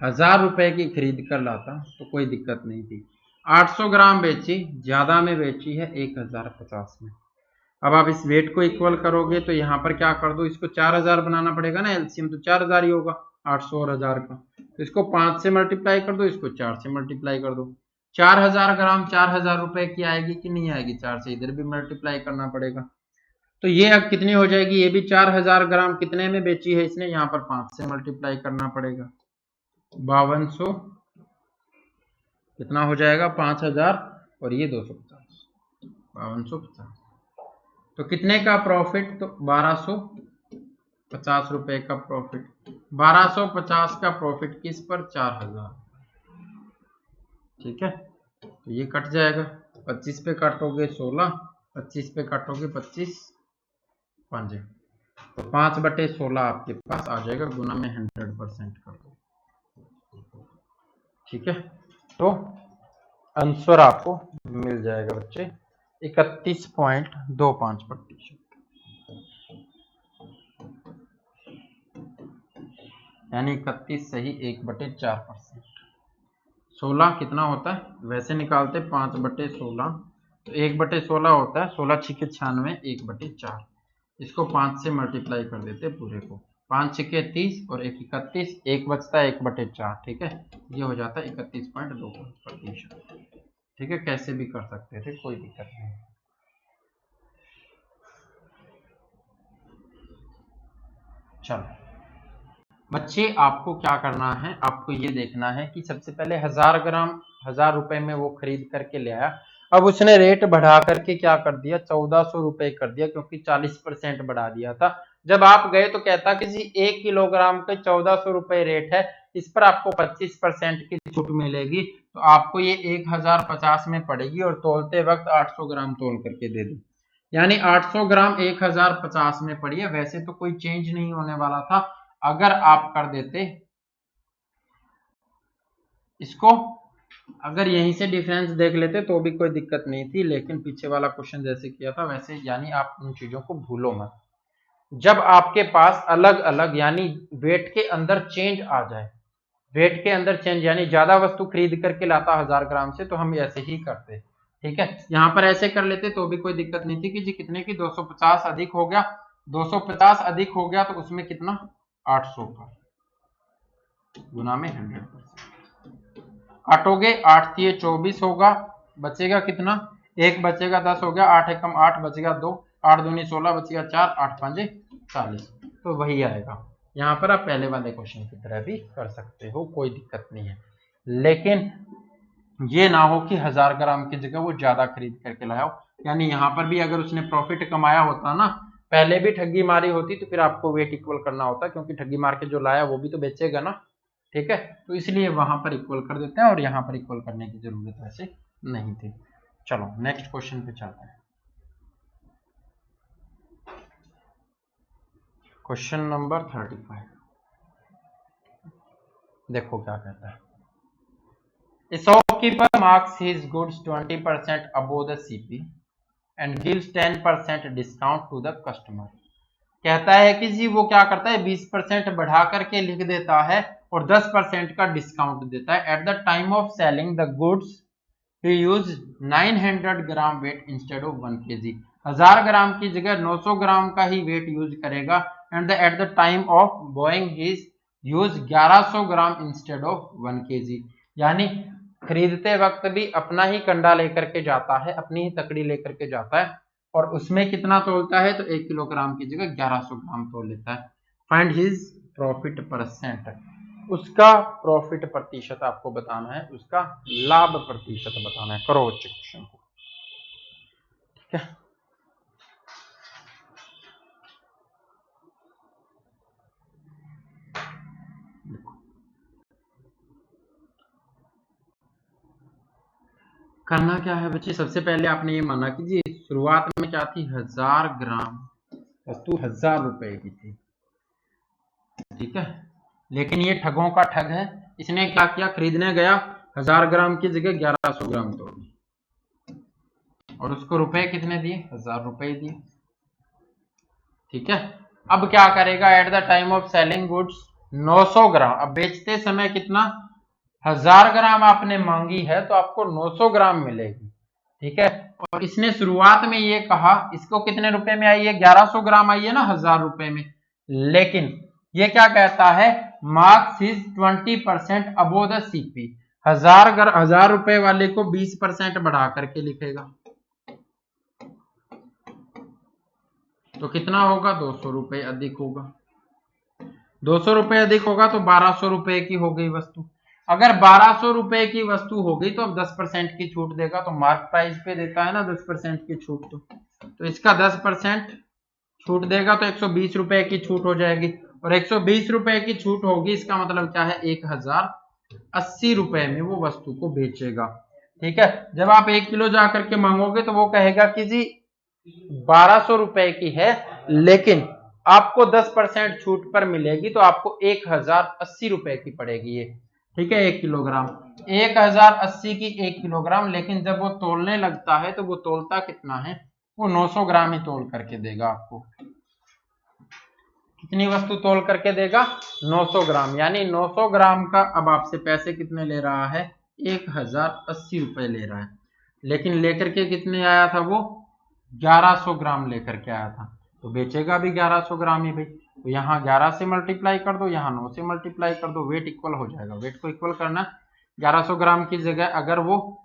1000 रुपए की खरीद कर लाता तो कोई दिक्कत नहीं थी। 800 ग्राम बेची, ज्यादा में बेची है 1050 में। अब आप इस वेट को इक्वल करोगे तो यहाँ पर क्या कर दो, इसको 4000 बनाना पड़ेगा ना, एलसीएम तो 4000 ही होगा 800 और 1000 का। तो इसको 5 से मल्टीप्लाई कर दो, इसको 4 से मल्टीप्लाई कर दो। 4000 ग्राम 4000 रुपए की आएगी कि नहीं आएगी, 4 से इधर भी मल्टीप्लाई करना पड़ेगा। तो ये अब कितनी हो जाएगी, ये भी 4000 ग्राम कितने में बेची है इसने, यहाँ पर 5 से मल्टीप्लाई करना पड़ेगा। 5200 कितना हो जाएगा, 5000 और ये 250, 5250। तो कितने का प्रॉफिट, तो 1250 रुपए का प्रॉफिट। 1250 का प्रॉफिट किस पर, 4000, ठीक है। तो ये कट जाएगा, 25 पे काटोगे 16, 25 पे काटोगे 25 5, तो 5/16 आपके पास आ जाएगा, गुना में 100% कर दो, ठीक है। तो आंसर आपको मिल जाएगा बच्चे 31.25%, यानी 31 सही 1/4%। 16 कितना होता है, वैसे निकालते 5/16, तो 1/16 होता है, 16 छिके 96, 1/4। इसको 5 से मल्टीप्लाई कर देते पूरे को, 5 छिके 30 और 1 31, 1 बचता है 1/4, ठीक है। ये हो जाता है 31.25%, ठीक है। कैसे भी कर सकते थे, कोई दिक्कत नहीं। चलो बच्चे, आपको क्या करना है, आपको ये देखना है कि सबसे पहले 1000 ग्राम 1000 रुपए में वो खरीद करके ले आया। अब उसने रेट बढ़ा करके क्या कर दिया, 1400 रुपए कर दिया, क्योंकि 40% बढ़ा दिया था। जब आप गए तो कहता कि जी 1 किलोग्राम के 1400 रुपए रेट है, इस पर आपको 25% की छूट मिलेगी, तो आपको ये 1050 में पड़ेगी, और तोलते वक्त 800 ग्राम तोल करके दे दो, यानी 800 ग्राम 1050 में पड़ी है। वैसे तो कोई चेंज नहीं होने वाला था, अगर आप कर देते इसको, अगर यहीं से डिफरेंस देख लेते तो भी कोई दिक्कत नहीं थी, लेकिन पीछे वाला क्वेश्चन जैसे किया था वैसे, यानी आप उन चीजों को भूलो मत। जब आपके पास अलग अलग यानी वेट के अंदर चेंज आ जाए, वेट के अंदर चेंज यानी ज्यादा वस्तु खरीद करके लाता 1000 ग्राम से, तो हम ऐसे ही करते, ठीक है। यहाँ पर ऐसे कर लेते तो भी कोई दिक्कत नहीं थी कि जी कितने की, 250 अधिक हो गया, 250 अधिक हो गया तो उसमें कितना, 800 का, गुना में 100%। काटोगे 8 से 24 होगा, बचेगा कितना, 1 बचेगा, 10 हो गया, 8 एकम 8 बचेगा 2, 8 दूनी 16 बचेगा 4, 8 5 40, तो वही आएगा। यहाँ पर आप पहले वाले क्वेश्चन की तरह भी कर सकते हो, कोई दिक्कत नहीं है। लेकिन ये ना हो कि 1000 ग्राम की जगह वो ज्यादा खरीद करके लाया हो, यानी यहाँ पर भी अगर उसने प्रॉफिट कमाया होता ना, पहले भी ठगी मारी होती, तो फिर आपको वेट इक्वल करना होता, क्योंकि ठगी मार के जो लाया वो भी तो बेचेगा ना, ठीक है। तो इसलिए वहां पर इक्वल कर देते हैं, और यहाँ पर इक्वल करने की जरूरत वैसे नहीं थी। चलो नेक्स्ट क्वेश्चन पे चलते हैं। क्वेश्चन नंबर 35, देखो क्या कहता है। A shopkeeper marks his goods 20% above the CP and gives 10% discount to the customer. कहता है कि जी वो क्या करता है 20% बढ़ा करके लिख देता है और 10% का डिस्काउंट देता है। At the time of selling the goods he use 900 gram weight instead of 1 kg। 1000 ग्राम की जगह 900 ग्राम का ही वेट यूज करेगा। And at the time of going he use 1100 gram instead of 1 kg। यानी खरीदते वक्त भी अपना ही कंडा लेकर के जाता है, अपनी ही तकड़ी लेकर के जाता है और उसमें कितना तोलता है तो 1 किलोग्राम की जगह 1100 ग्राम तोल लेता है। फाइंड हिज प्रॉफिट परसेंट, उसका प्रॉफिट प्रतिशत आपको बताना है, उसका लाभ प्रतिशत बताना है। करो बच्चे क्वेश्चन को, ठीक है। करना क्या है बच्चे, सबसे पहले आपने ये माना कि जी शुरुआत में क्या थी 1000 ग्राम वस्तु 1000 रुपए की थी, ठीक है। लेकिन ये ठगों का ठग है, इसने क्या किया, खरीदने गया 1000 ग्राम की जगह 1100 ग्राम तोड़ी और उसको रुपए कितने दिए, 1000 रुपए दिए, ठीक है। अब क्या करेगा, at the time of selling goods 900 ग्राम, अब बेचते समय कितना 1000 ग्राम आपने मांगी है तो आपको 900 ग्राम मिलेगी, ठीक है। और इसने शुरुआत में ये कहा, इसको कितने रुपए में आई है, 1100 ग्राम आई है ना 1000 रुपए में, लेकिन ये क्या कहता है, marks is 20% above the CP. 1000 रुपए वाले को 20% बढ़ा करके लिखेगा तो कितना होगा, 200 रुपए अधिक होगा। 200 रुपए अधिक होगा तो 1200 रुपए की हो गई वस्तु। अगर 1200 रुपए की वस्तु हो गई तो अब 10% की छूट देगा, तो मार्क प्राइस पे देता है ना 10% की छूट, तो इसका 10% छूट देगा तो 120 रुपए की छूट हो जाएगी और 120 रुपए की छूट होगी, इसका मतलब क्या है 1080 रुपए में वो वस्तु को बेचेगा, ठीक है। जब आप 1 किलो जा करके मांगोगे तो वो कहेगा कि जी 1200 रुपए की है लेकिन आपको 10% छूट पर मिलेगी तो आपको 1080 रुपए की पड़ेगी ये, ठीक है। 1 किलोग्राम 1080 की 1 किलोग्राम, लेकिन जब वो तोलने लगता है तो वो तोलता कितना है, वो 900 ग्राम ही तोल करके देगा आपको। कितनी वस्तु तोल करके देगा, 900 ग्राम, यानी 900 ग्राम का अब आपसे पैसे कितने ले रहा है, 1080 रुपए ले रहा है, लेकिन लेकर के कितने आया था वो 1100 ग्राम लेकर के आया था, तो बेचेगा भी 1100 ग्राम ही भाई। तो यहाँ 11 से मल्टीप्लाई कर दो, यहाँ 9 से मल्टीप्लाई कर दो, वेट इक्वल हो जाएगा। वेट को इक्वल करना, 1100 ग्राम की जगह अगर वो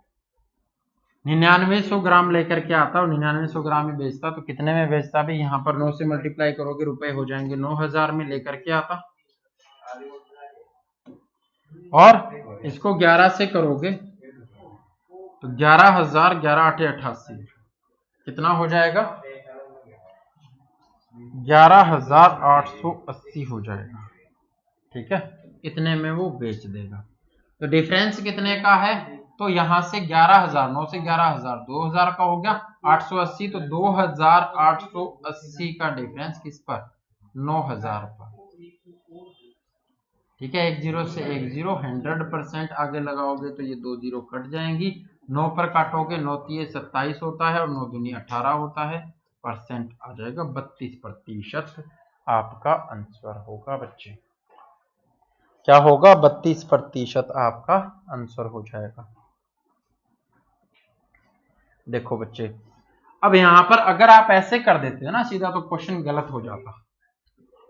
9900 ग्राम लेकर के आता और 9900 ग्राम ही बेचता तो कितने में बेचता भी, यहाँ पर 9 से मल्टीप्लाई करोगे रुपए हो जाएंगे, 9000 में लेकर के आता और इसको 11 से करोगे तो 11000, 11 8 88, कितना हो जाएगा 11880 हो जाएगा, ठीक है। इतने में वो बेच देगा। तो डिफरेंस कितने का है, तो यहां से 11000, 9 से 11000, 2000 का हो गया 880, तो 2880 का डिफरेंस किस पर, 9000 पर, ठीक है। 10 से 10 100% आगे लगाओगे तो ये 2 जीरो कट जाएंगी, 9 पर काटोगे 9 3 27 होता है और 9 दूनी 18 होता है, परसेंट आ जाएगा 32% आपका आंसर होगा बच्चे। क्या होगा, 32% आपका आंसर हो जाएगा। देखो बच्चे, अब यहां पर अगर आप ऐसे कर देते ना सीधा तो क्वेश्चन गलत हो जाता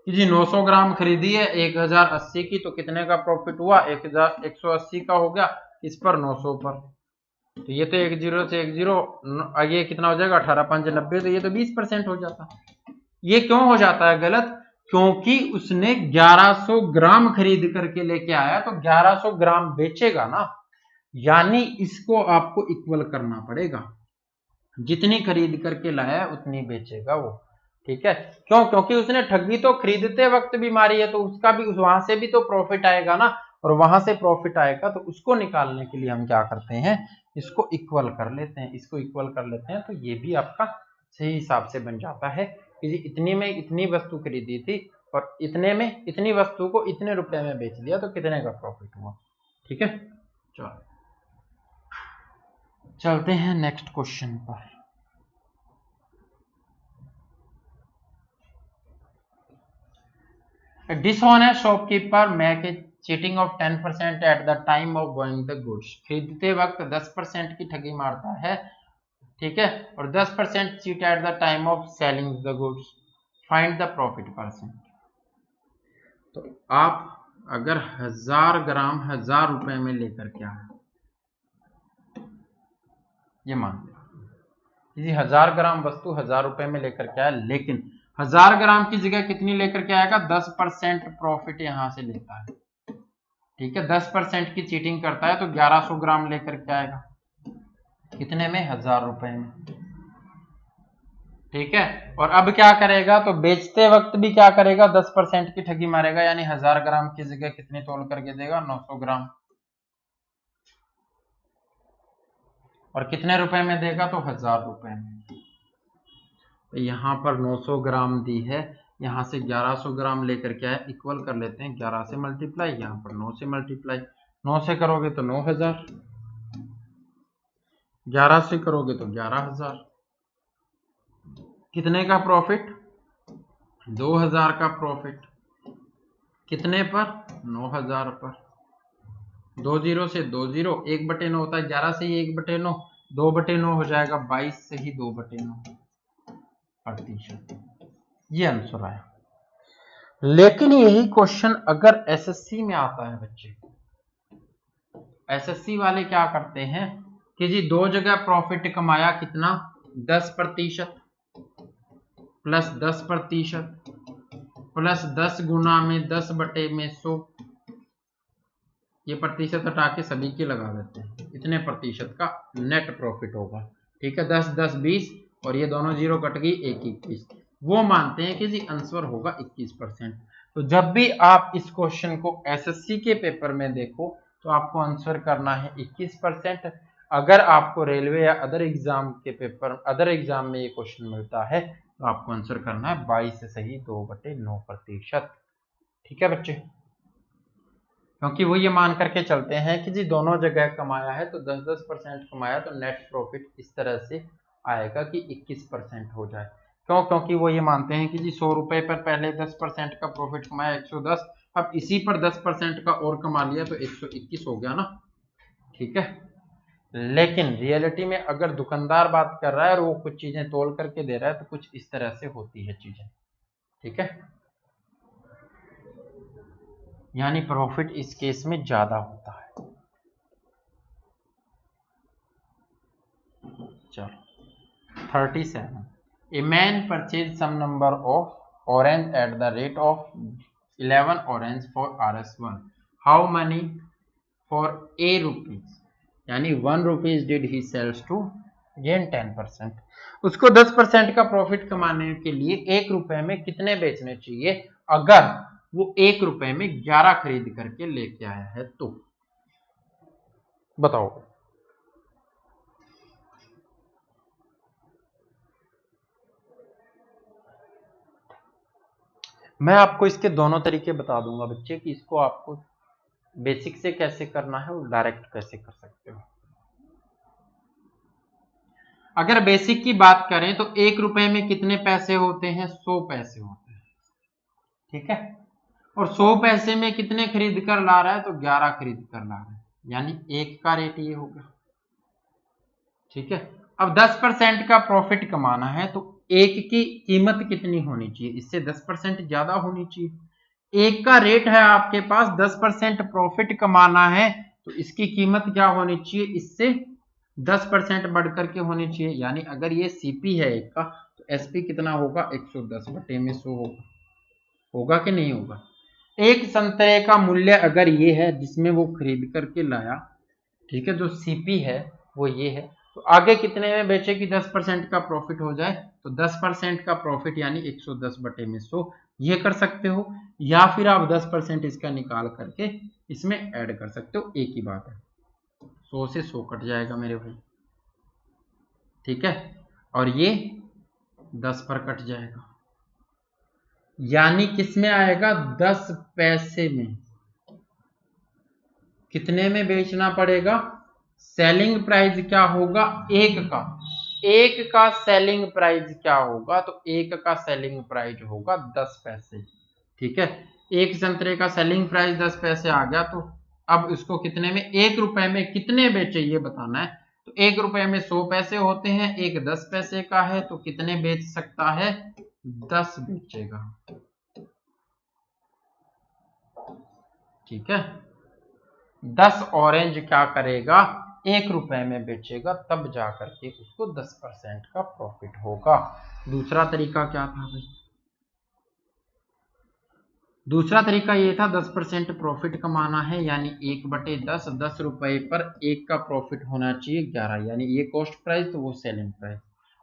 कि जी 900 ग्राम खरीदी है 1080 की, तो कितने का प्रॉफिट हुआ, 1180 का हो गया, इस पर 900 पर, तो ये तो 10 से 10, ये कितना हो जाएगा 18 5 90, तो ये तो 20% हो जाता। ये क्यों हो जाता है गलत, क्योंकि उसने 1100 ग्राम खरीद करके लेके आया तो 1100 ग्राम बेचेगा ना, यानी इसको आपको इक्वल करना पड़ेगा, जितनी खरीद करके लाया उतनी बेचेगा वो, ठीक है। क्यों, क्योंकि उसने ठगी तो खरीदते वक्त भी मारी है, तो उसका भी वहां से भी तो प्रॉफिट आएगा ना, और वहां से प्रॉफिट आएगा तो उसको निकालने के लिए हम क्या करते हैं, इसको इक्वल कर लेते हैं, इसको इक्वल कर लेते हैं, तो ये भी आपका सही हिसाब से बन जाता है कि इतनी में इतनी वस्तु खरीदी थी और इतने में इतनी वस्तु को इतने रुपए में बेच दिया तो कितने का प्रॉफिट हुआ, ठीक है। चलो चलते हैं नेक्स्ट क्वेश्चन पर। Dishonest shopkeeper make a cheating of 10% at the time of going the goods. खरीदते वक्त 10% की ठगी मारता है, ठीक है, और 10% cheat at the time of selling the goods. Find the profit percent. तो आप अगर 1000 ग्राम 1000 रुपए में लेकर के आए, ये मान लो किसी 1000 ग्राम वस्तु 1000 रुपए में लेकर के आया, लेकिन 1000 ग्राम की जगह कितनी लेकर के आएगा, 10% प्रॉफिट यहां से लेता है, ठीक है, 10% की चीटिंग करता है तो 1100 ग्राम लेकर के आएगा, कितने में, 1000 रुपए में, ठीक है। और अब क्या करेगा, तो बेचते वक्त भी क्या करेगा, 10% की ठगी मारेगा, यानी 1000 ग्राम की जगह कितनी तोल करके देगा, 900 ग्राम, और कितने रुपए में देगा, तो 1000 रुपए में। तो यहां पर 900 ग्राम दी है, यहां से 1100 ग्राम लेकर के आए, इक्वल कर लेते हैं, 11 से मल्टीप्लाई, यहां पर 9 से मल्टीप्लाई, 9 से करोगे तो 9000, 11 से करोगे तो 11000, कितने का प्रॉफिट, 2000 का प्रॉफिट, कितने पर, 9000 पर। 20 से 20, 1/9 होता है, 11 से ही 1/9, 2/9 हो जाएगा, 22 से ही 2/9%। ये आंसर आया। लेकिन यही क्वेश्चन अगर एसएससी में आता है बच्चे, एसएससी वाले क्या करते हैं कि जी दो जगह प्रॉफिट कमाया, कितना, 10% प्लस 10% प्लस 10 गुना में 10/100, ये प्रतिशत हटा के सभी के लगा देते हैं, इतने प्रतिशत का नेट प्रॉफिट होगा, ठीक है, 10 10 20, और ये दोनों जीरो कट गई, 1 21, वो मानते हैं कि जी आंसर होगा 21%। तो जब भी आप इस क्वेश्चन को एसएससी के पेपर में देखो तो आपको आंसर करना है 21%। अगर आपको रेलवे या अदर एग्जाम के पेपर, अदर एग्जाम में ये क्वेश्चन मिलता है तो आपको आंसर करना है 22 से सही 2/9%, ठीक है बच्चे, क्योंकि वो ये मान करके चलते हैं कि जी दोनों जगह कमाया है तो 10-10% कमाया, तो नेट प्रॉफिट इस तरह से आएगा कि 21% हो जाए। क्यों, क्योंकि वो ये मानते हैं कि जी 100 रुपए पर पहले 10% का प्रॉफिट कमाया, 110, अब इसी पर 10% का और कमा लिया तो 121 हो गया ना, ठीक है। लेकिन रियलिटी में अगर दुकानदार बात कर रहा है और वो कुछ चीजें तोल करके दे रहा है तो कुछ इस तरह से होती है चीजें, ठीक है, यानी प्रॉफिट इस केस में ज्यादा होता है। चलो 37, a man purchase some number of orange at the rate of 11 orange for RS1, how money for A rupees, यानी 1 rupees did he sells to gain 10%। उसको 10% का प्रॉफिट कमाने के लिए 1 रुपए में कितने बेचने चाहिए, अगर वो 1 रुपए में 11 खरीद करके लेके आया है, तो बताओ। मैं आपको इसके दोनों तरीके बता दूंगा बच्चे कि इसको आपको बेसिक से कैसे करना है और डायरेक्ट कैसे कर सकते हो। अगर बेसिक की बात करें तो 1 रुपए में कितने पैसे होते हैं, 100 पैसे होते हैं, ठीक है, और 100 पैसे में कितने खरीद कर ला रहा है, तो 11 खरीद कर ला रहा है, यानी 1 का रेट ये होगा, ठीक है। अब 10% का प्रॉफिट कमाना है तो 1 की कीमत कितनी होनी चाहिए, इससे 10% ज्यादा होनी चाहिए। 1 का रेट है आपके पास, 10% प्रॉफिट कमाना है तो इसकी कीमत क्या होनी चाहिए, इससे 10% बढ़ करके होनी चाहिए, यानी अगर ये सीपी है 1 का तो एसपी कितना होगा, 110/100 होगा, होगा कि नहीं होगा। एक संतरे का मूल्य अगर ये है जिसमें वो खरीद करके लाया, ठीक है, जो सीपी है वो ये है, तो आगे कितने में बेचे कि 10% का प्रॉफिट हो जाए, तो 10% का प्रॉफिट यानी 110/100 ये कर सकते हो, या फिर आप 10% इसका निकाल करके इसमें ऐड कर सकते हो, एक ही बात है, 100 से 100 कट जाएगा मेरे भाई, ठीक है, और ये 10 पर कट जाएगा, यानी किस में आएगा, 10 पैसे में, कितने में बेचना पड़ेगा, सेलिंग प्राइस क्या होगा, 1 का सेलिंग प्राइस क्या होगा, तो 1 का सेलिंग प्राइस होगा 10 पैसे, ठीक है। एक संतरे का सेलिंग प्राइस 10 पैसे आ गया, तो अब इसको कितने में, 1 रुपए में कितने बेचे ये बताना है। तो 1 रुपए में 100 पैसे होते हैं, एक 10 पैसे का है तो कितने बेच सकता है, 10 बेचेगा। ठीक है, 10 ऑरेंज क्या करेगा, 1 रुपए में बेचेगा, तब जाकर के उसको 10% का प्रॉफिट होगा। दूसरा तरीका क्या था भाई, दूसरा तरीका ये था 10% प्रॉफिट कमाना है, यानी 1/10, 10 रुपए पर 1 का प्रॉफिट होना चाहिए 11, यानी ये कॉस्ट प्राइस तो वो सेलिंग प्राइस।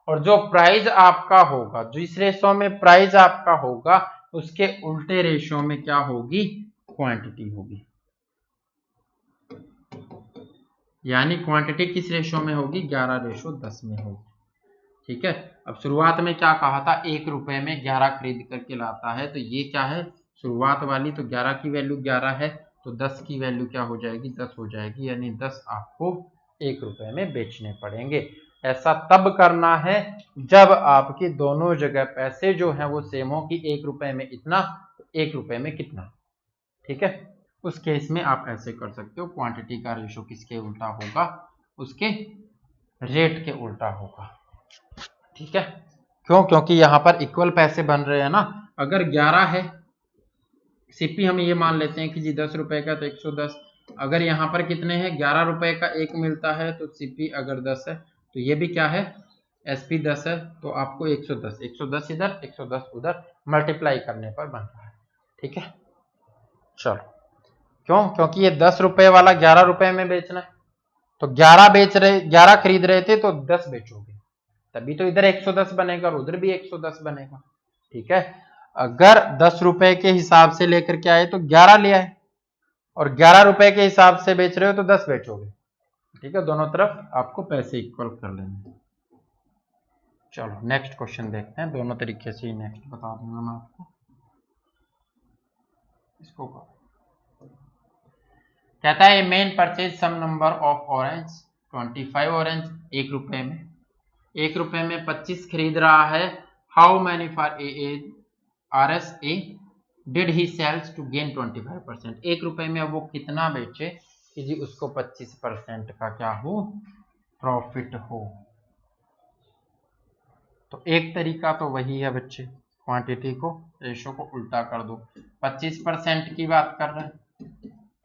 और जो प्राइस आपका होगा, जिस रेशो में प्राइस आपका होगा उसके उल्टे रेशो में क्या होगी, क्वांटिटी होगी। यानी क्वांटिटी किस रेशो में होगी, 11:10 में होगी। ठीक है, अब शुरुआत में क्या कहा था, 1 रुपए में 11 खरीद करके लाता है, तो ये क्या है शुरुआत वाली, तो 11 की वैल्यू 11 है, तो 10 की वैल्यू क्या हो जाएगी, 10 हो जाएगी, यानी 10 आपको 1 रुपए में बेचने पड़ेंगे। ऐसा तब करना है जब आपकी दोनों जगह पैसे जो है वो सेम हो, कि 1 रुपए में इतना, 1 रुपए में कितना। ठीक है, उस केस में आप ऐसे कर सकते हो, क्वांटिटी का रेशो किसके उल्टा होगा, उसके रेट के उल्टा होगा। ठीक है, क्यों, क्योंकि यहां पर इक्वल पैसे बन रहे हैं ना। अगर 11 है, सीपी हम ये मान लेते हैं कि जी 10 रुपए का तो 110, अगर यहाँ पर कितने हैं, 11 रुपए का एक मिलता है, तो सीपी अगर 10 है तो ये भी क्या है, एसपी 10 है, तो आपको 110, 110 इधर 110 उधर मल्टीप्लाई करने पर बन रहा है। ठीक है, चलो, क्यों, क्योंकि ये 10 रुपए वाला 11 रुपए में बेचना है, तो 11 खरीद रहे थे तो 10 बेचोगे, तभी तो इधर 110 बनेगा और उधर भी 110 बनेगा। ठीक है, अगर 10 रुपए के हिसाब से लेकर के आए तो 11 ले आए, और 11 रुपए के हिसाब से बेच रहे हो तो 10 बेचोगे। ठीक है, दोनों तरफ आपको पैसे इक्वल कर लेने। चलो नेक्स्ट क्वेश्चन देखते हैं, दोनों तरीके से ही नेक्स्ट बता दूंगा मैं आपको। इसको कहता है man purchase some number of orange, 25 orange 1 रुपए में, 1 रुपए में 25 खरीद रहा है। How many for a R S a did he sells to gain 25%, 1 रुपए में अब वो कितना बेचे कि जी उसको 25% का क्या हो, प्रॉफिट हो। तो एक तरीका तो वही है बच्चे, क्वांटिटी को रेशो को उल्टा कर दो। 25% की बात कर रहे हैं,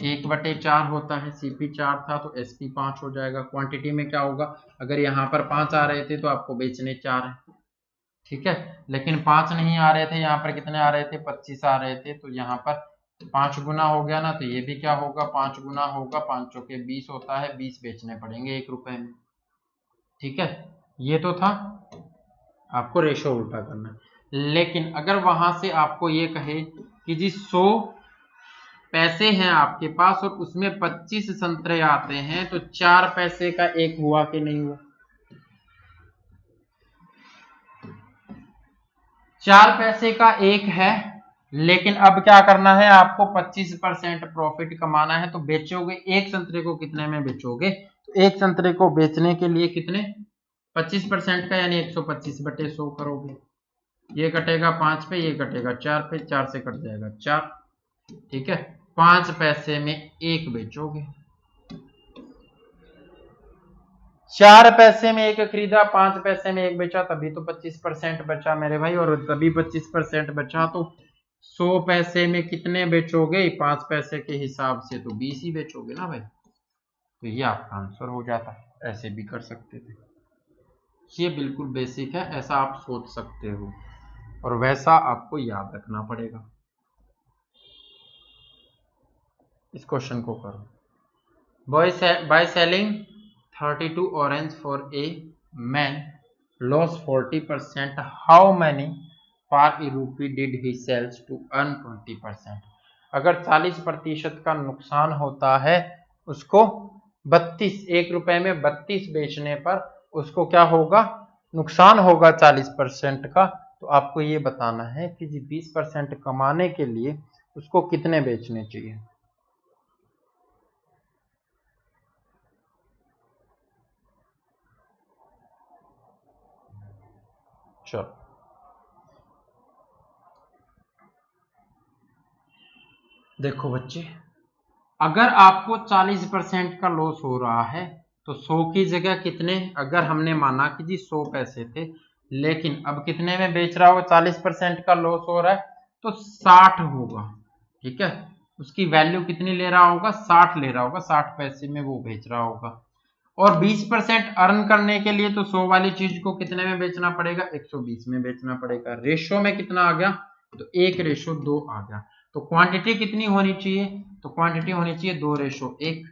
1/4 होता है, सीपी 4 था तो एसपी 5 हो जाएगा। क्वांटिटी में क्या होगा, अगर यहाँ पर 5 आ रहे थे तो आपको बेचने 4 है। ठीक है, लेकिन 5 नहीं आ रहे थे, यहाँ पर कितने आ रहे थे, 25 आ रहे थे, तो यहाँ पर 5 गुना हो गया ना, तो ये भी क्या होगा, 5 गुना होगा, 5 चौके 20 होता है, 20 बेचने पड़ेंगे 1 रुपए में। ठीक है, ये तो था, आपको रेशो उल्टा करना है। लेकिन अगर वहां से आपको ये कहे कि जी 100 पैसे हैं आपके पास और उसमें 25 संतरे आते हैं, तो 4 पैसे का एक हुआ कि नहीं हुआ, 4 पैसे का एक है, लेकिन अब क्या करना है आपको, 25% प्रॉफिट कमाना है, तो बेचोगे एक संतरे को कितने में बेचोगे, तो एक संतरे को बेचने के लिए कितने, 25% का यानी 125/100 करोगे, ये कटेगा 5 पे, ये कटेगा 4 पे, 4 से कट जाएगा 4। ठीक है, 5 पैसे में एक बेचोगे, 4 पैसे में एक खरीदा, 5 पैसे में एक बेचा, तभी तो 25% बचा मेरे भाई, और तभी 25% बचा, तो 100 पैसे में कितने बेचोगे, 5 पैसे के हिसाब से तो 20 ही बेचोगे ना भाई, तो ये आपका आंसर हो जाता। ऐसे भी कर सकते थे, ये बिल्कुल बेसिक है, ऐसा आप सोच सकते हो और वैसा आपको याद रखना पड़ेगा। इस क्वेश्चन को करो, by selling 32 orange for a man lost 40%, how many for a rupee did he sells to earn 20%। अगर 40% का नुकसान होता है उसको 32, 1 रुपए में 32 बेचने पर उसको क्या होगा, नुकसान होगा 40% का, तो आपको ये बताना है कि जी 20% कमाने के लिए उसको कितने बेचने चाहिए। चलो देखो बच्चे, अगर आपको 40% का लॉस हो रहा है तो 100 की जगह कितने, अगर हमने माना कि जी 100 पैसे थे, लेकिन अब कितने में बेच रहा होगा, 40% का लॉस हो रहा है तो 60 होगा। ठीक है, उसकी वैल्यू कितनी ले रहा होगा, 60 ले रहा होगा, 60 पैसे में वो बेच रहा होगा। और 20% अर्न करने के लिए तो 100 वाली चीज को कितने में बेचना पड़ेगा, 120 में बेचना पड़ेगा। रेशो में कितना आ गया, तो 1:2 आ गया। तो क्वांटिटी कितनी होनी चाहिए, तो क्वांटिटी होनी चाहिए 2:1।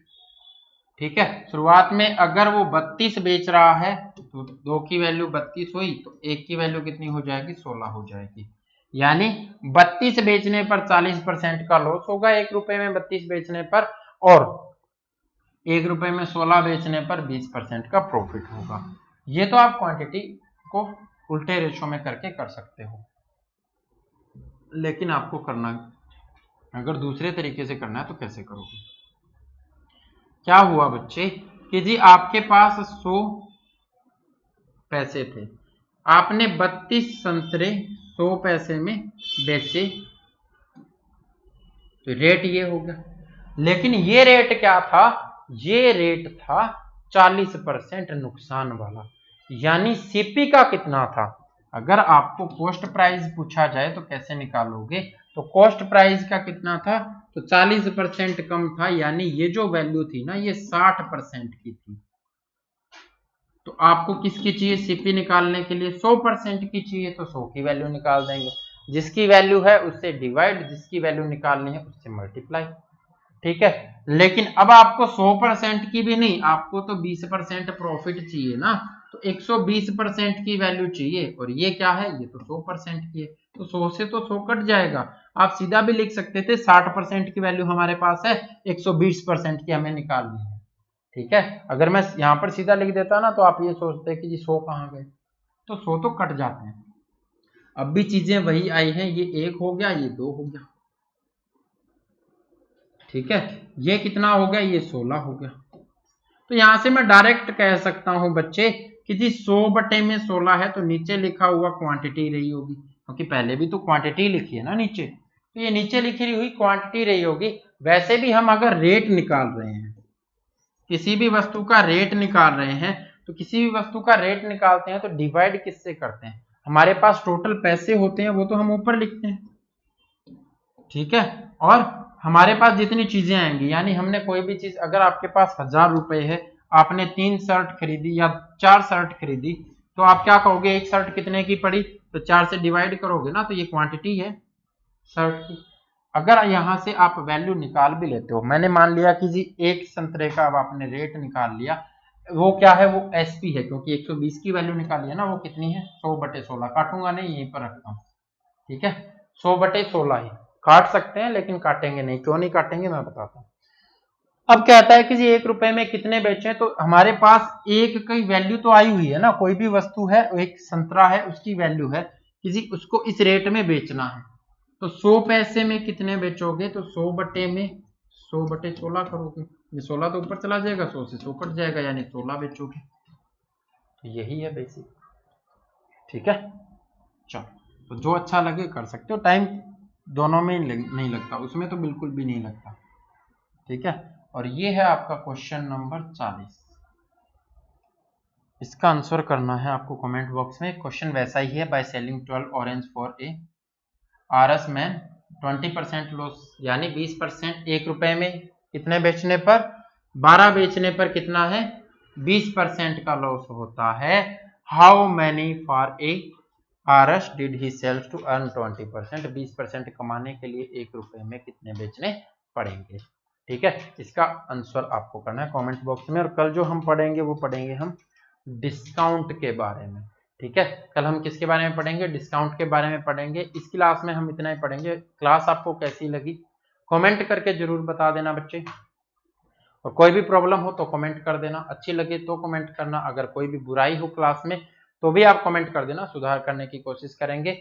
ठीक है, शुरुआत में अगर वो 32 बेच रहा है तो 2 की वैल्यू 32 हुई, तो 1 की वैल्यू कितनी हो जाएगी, 16 हो जाएगी। यानी 32 बेचने पर 40% का लॉस होगा 1 रुपए में 32 बेचने पर, और 1 रुपए में 16 बेचने पर 20% का प्रॉफिट होगा। ये तो आप क्वांटिटी को उल्टे रेशो में करके कर सकते हो, लेकिन आपको करना, अगर दूसरे तरीके से करना है तो कैसे करोगे। क्या हुआ बच्चे कि जी आपके पास 100 पैसे थे, आपने 32 संतरे 100 पैसे में बेचे, तो रेट ये हो गया। लेकिन ये रेट क्या था, ये रेट था 40% नुकसान वाला। यानी सीपी का कितना था, अगर आपको कॉस्ट प्राइस पूछा जाए तो कैसे निकालोगे, तो कॉस्ट प्राइस का कितना था, तो 40% कम था, यानी ये जो वैल्यू थी ना ये 60% की थी। तो आपको किसकी चाहिए, सीपी निकालने के लिए 100% की चाहिए, तो 100 की वैल्यू निकाल देंगे, जिसकी वैल्यू है उससे डिवाइड, जिसकी वैल्यू निकालनी है उससे मल्टीप्लाई। ठीक है, लेकिन अब आपको 100% की भी नहीं, आपको तो 20% प्रॉफिट चाहिए ना, तो 120% की वैल्यू चाहिए, और ये क्या है, ये तो 100% की है, तो 100 से तो 100 कट जाएगा। आप सीधा भी लिख सकते थे 60% की वैल्यू हमारे पास है, 120% की हमें निकालनी है। ठीक है, अगर मैं यहां पर सीधा लिख देता ना तो आप ये सोचते कि जी 100 कहाँ गए, तो 100 तो कट जाते हैं। अब भी चीजें वही आई हैं, ये 1 हो गया, ये 2 हो गया। ठीक है, ये कितना हो गया, ये 16 हो गया। तो यहां से मैं डायरेक्ट कह सकता हूं बच्चे कि जी 100/16 है, तो नीचे लिखा हुआ क्वांटिटी रही होगी, क्योंकि पहले भी तो क्वांटिटी लिखी है ना नीचे, तो ये नीचे लिखी हुई क्वांटिटी रही होगी। वैसे भी हम अगर रेट निकाल रहे हैं, किसी भी वस्तु का रेट निकाल रहे हैं, तो किसी भी वस्तु का रेट निकालते हैं तो डिवाइड किससे करते हैं, हमारे पास टोटल पैसे होते हैं वो तो हम ऊपर लिखते हैं। ठीक है, और हमारे पास जितनी चीजें आएंगी, यानी हमने कोई भी चीज, अगर आपके पास 1000 रुपए है, आपने 3 शर्ट खरीदी या 4 शर्ट खरीदी, तो आप क्या कहोगे, एक शर्ट कितने की पड़ी, तो 4 से डिवाइड करोगे ना, तो ये क्वांटिटी है शर्ट की। अगर यहां से आप वैल्यू निकाल भी लेते हो, मैंने मान लिया कि जी एक संतरे का अब आपने रेट निकाल लिया, वो क्या है, वो एसपी है, क्योंकि 120 की वैल्यू निकाली है ना, वो कितनी है, 100/16, काटूंगा नहीं, यहीं पर रखता हूं। ठीक है, 100/16 ही काट सकते हैं, लेकिन काटेंगे नहीं, क्यों नहीं काटेंगे मैं बताता हूँ। अब कहता है कि जी 1 रुपए में कितने बेचे, तो हमारे पास एक की वैल्यू तो आई हुई है ना, कोई भी वस्तु है, एक संतरा है, उसकी वैल्यू है कि जी उसको इस रेट में बेचना है, तो 100 पैसे में कितने बेचोगे, तो 100/16 करोगे, ये 16 तो ऊपर चला जाएगा, 100 से 100 कट जाएगा, यानी 16 बेचोगे। तो यही है बेसिक। ठीक है, चलो, तो जो अच्छा लगे कर सकते हो, टाइम दोनों में नहीं लगता, उसमें तो बिल्कुल भी नहीं लगता। ठीक है, और ये है आपका क्वेश्चन नंबर 40। इसका आंसर करना है आपको कमेंट बॉक्स में। क्वेश्चन वैसा ही है, by selling 12 orange for a RS man 20% loss, यानी 20%, 1 रुपए में कितने बेचने पर, 12 बेचने पर कितना है, 20% का लॉस होता है। How many for a RS did he sells to earn 20%, 20% कमाने के लिए 1 रुपए में कितने बेचने पड़ेंगे। ठीक है, इसका आंसर आपको करना है कमेंट बॉक्स में। और कल जो हम पढ़ेंगे वो पढ़ेंगे हम डिस्काउंट के बारे में। ठीक है, कल हम किसके बारे में पढ़ेंगे, डिस्काउंट के बारे में पढ़ेंगे। इस क्लास में हम इतना ही पढ़ेंगे। क्लास आपको कैसी लगी कमेंट करके जरूर बता देना बच्चे, और कोई भी प्रॉब्लम हो तो कमेंट कर देना, अच्छी लगे तो कमेंट करना, अगर कोई भी बुराई हो क्लास में तो भी आप कमेंट कर देना, सुधार करने की कोशिश करेंगे।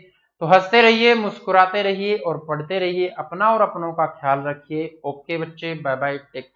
तो हंसते रहिए, मुस्कुराते रहिए और पढ़ते रहिए, अपना और अपनों का ख्याल रखिए। ओके बच्चे, बाय बाय, टेक केयर।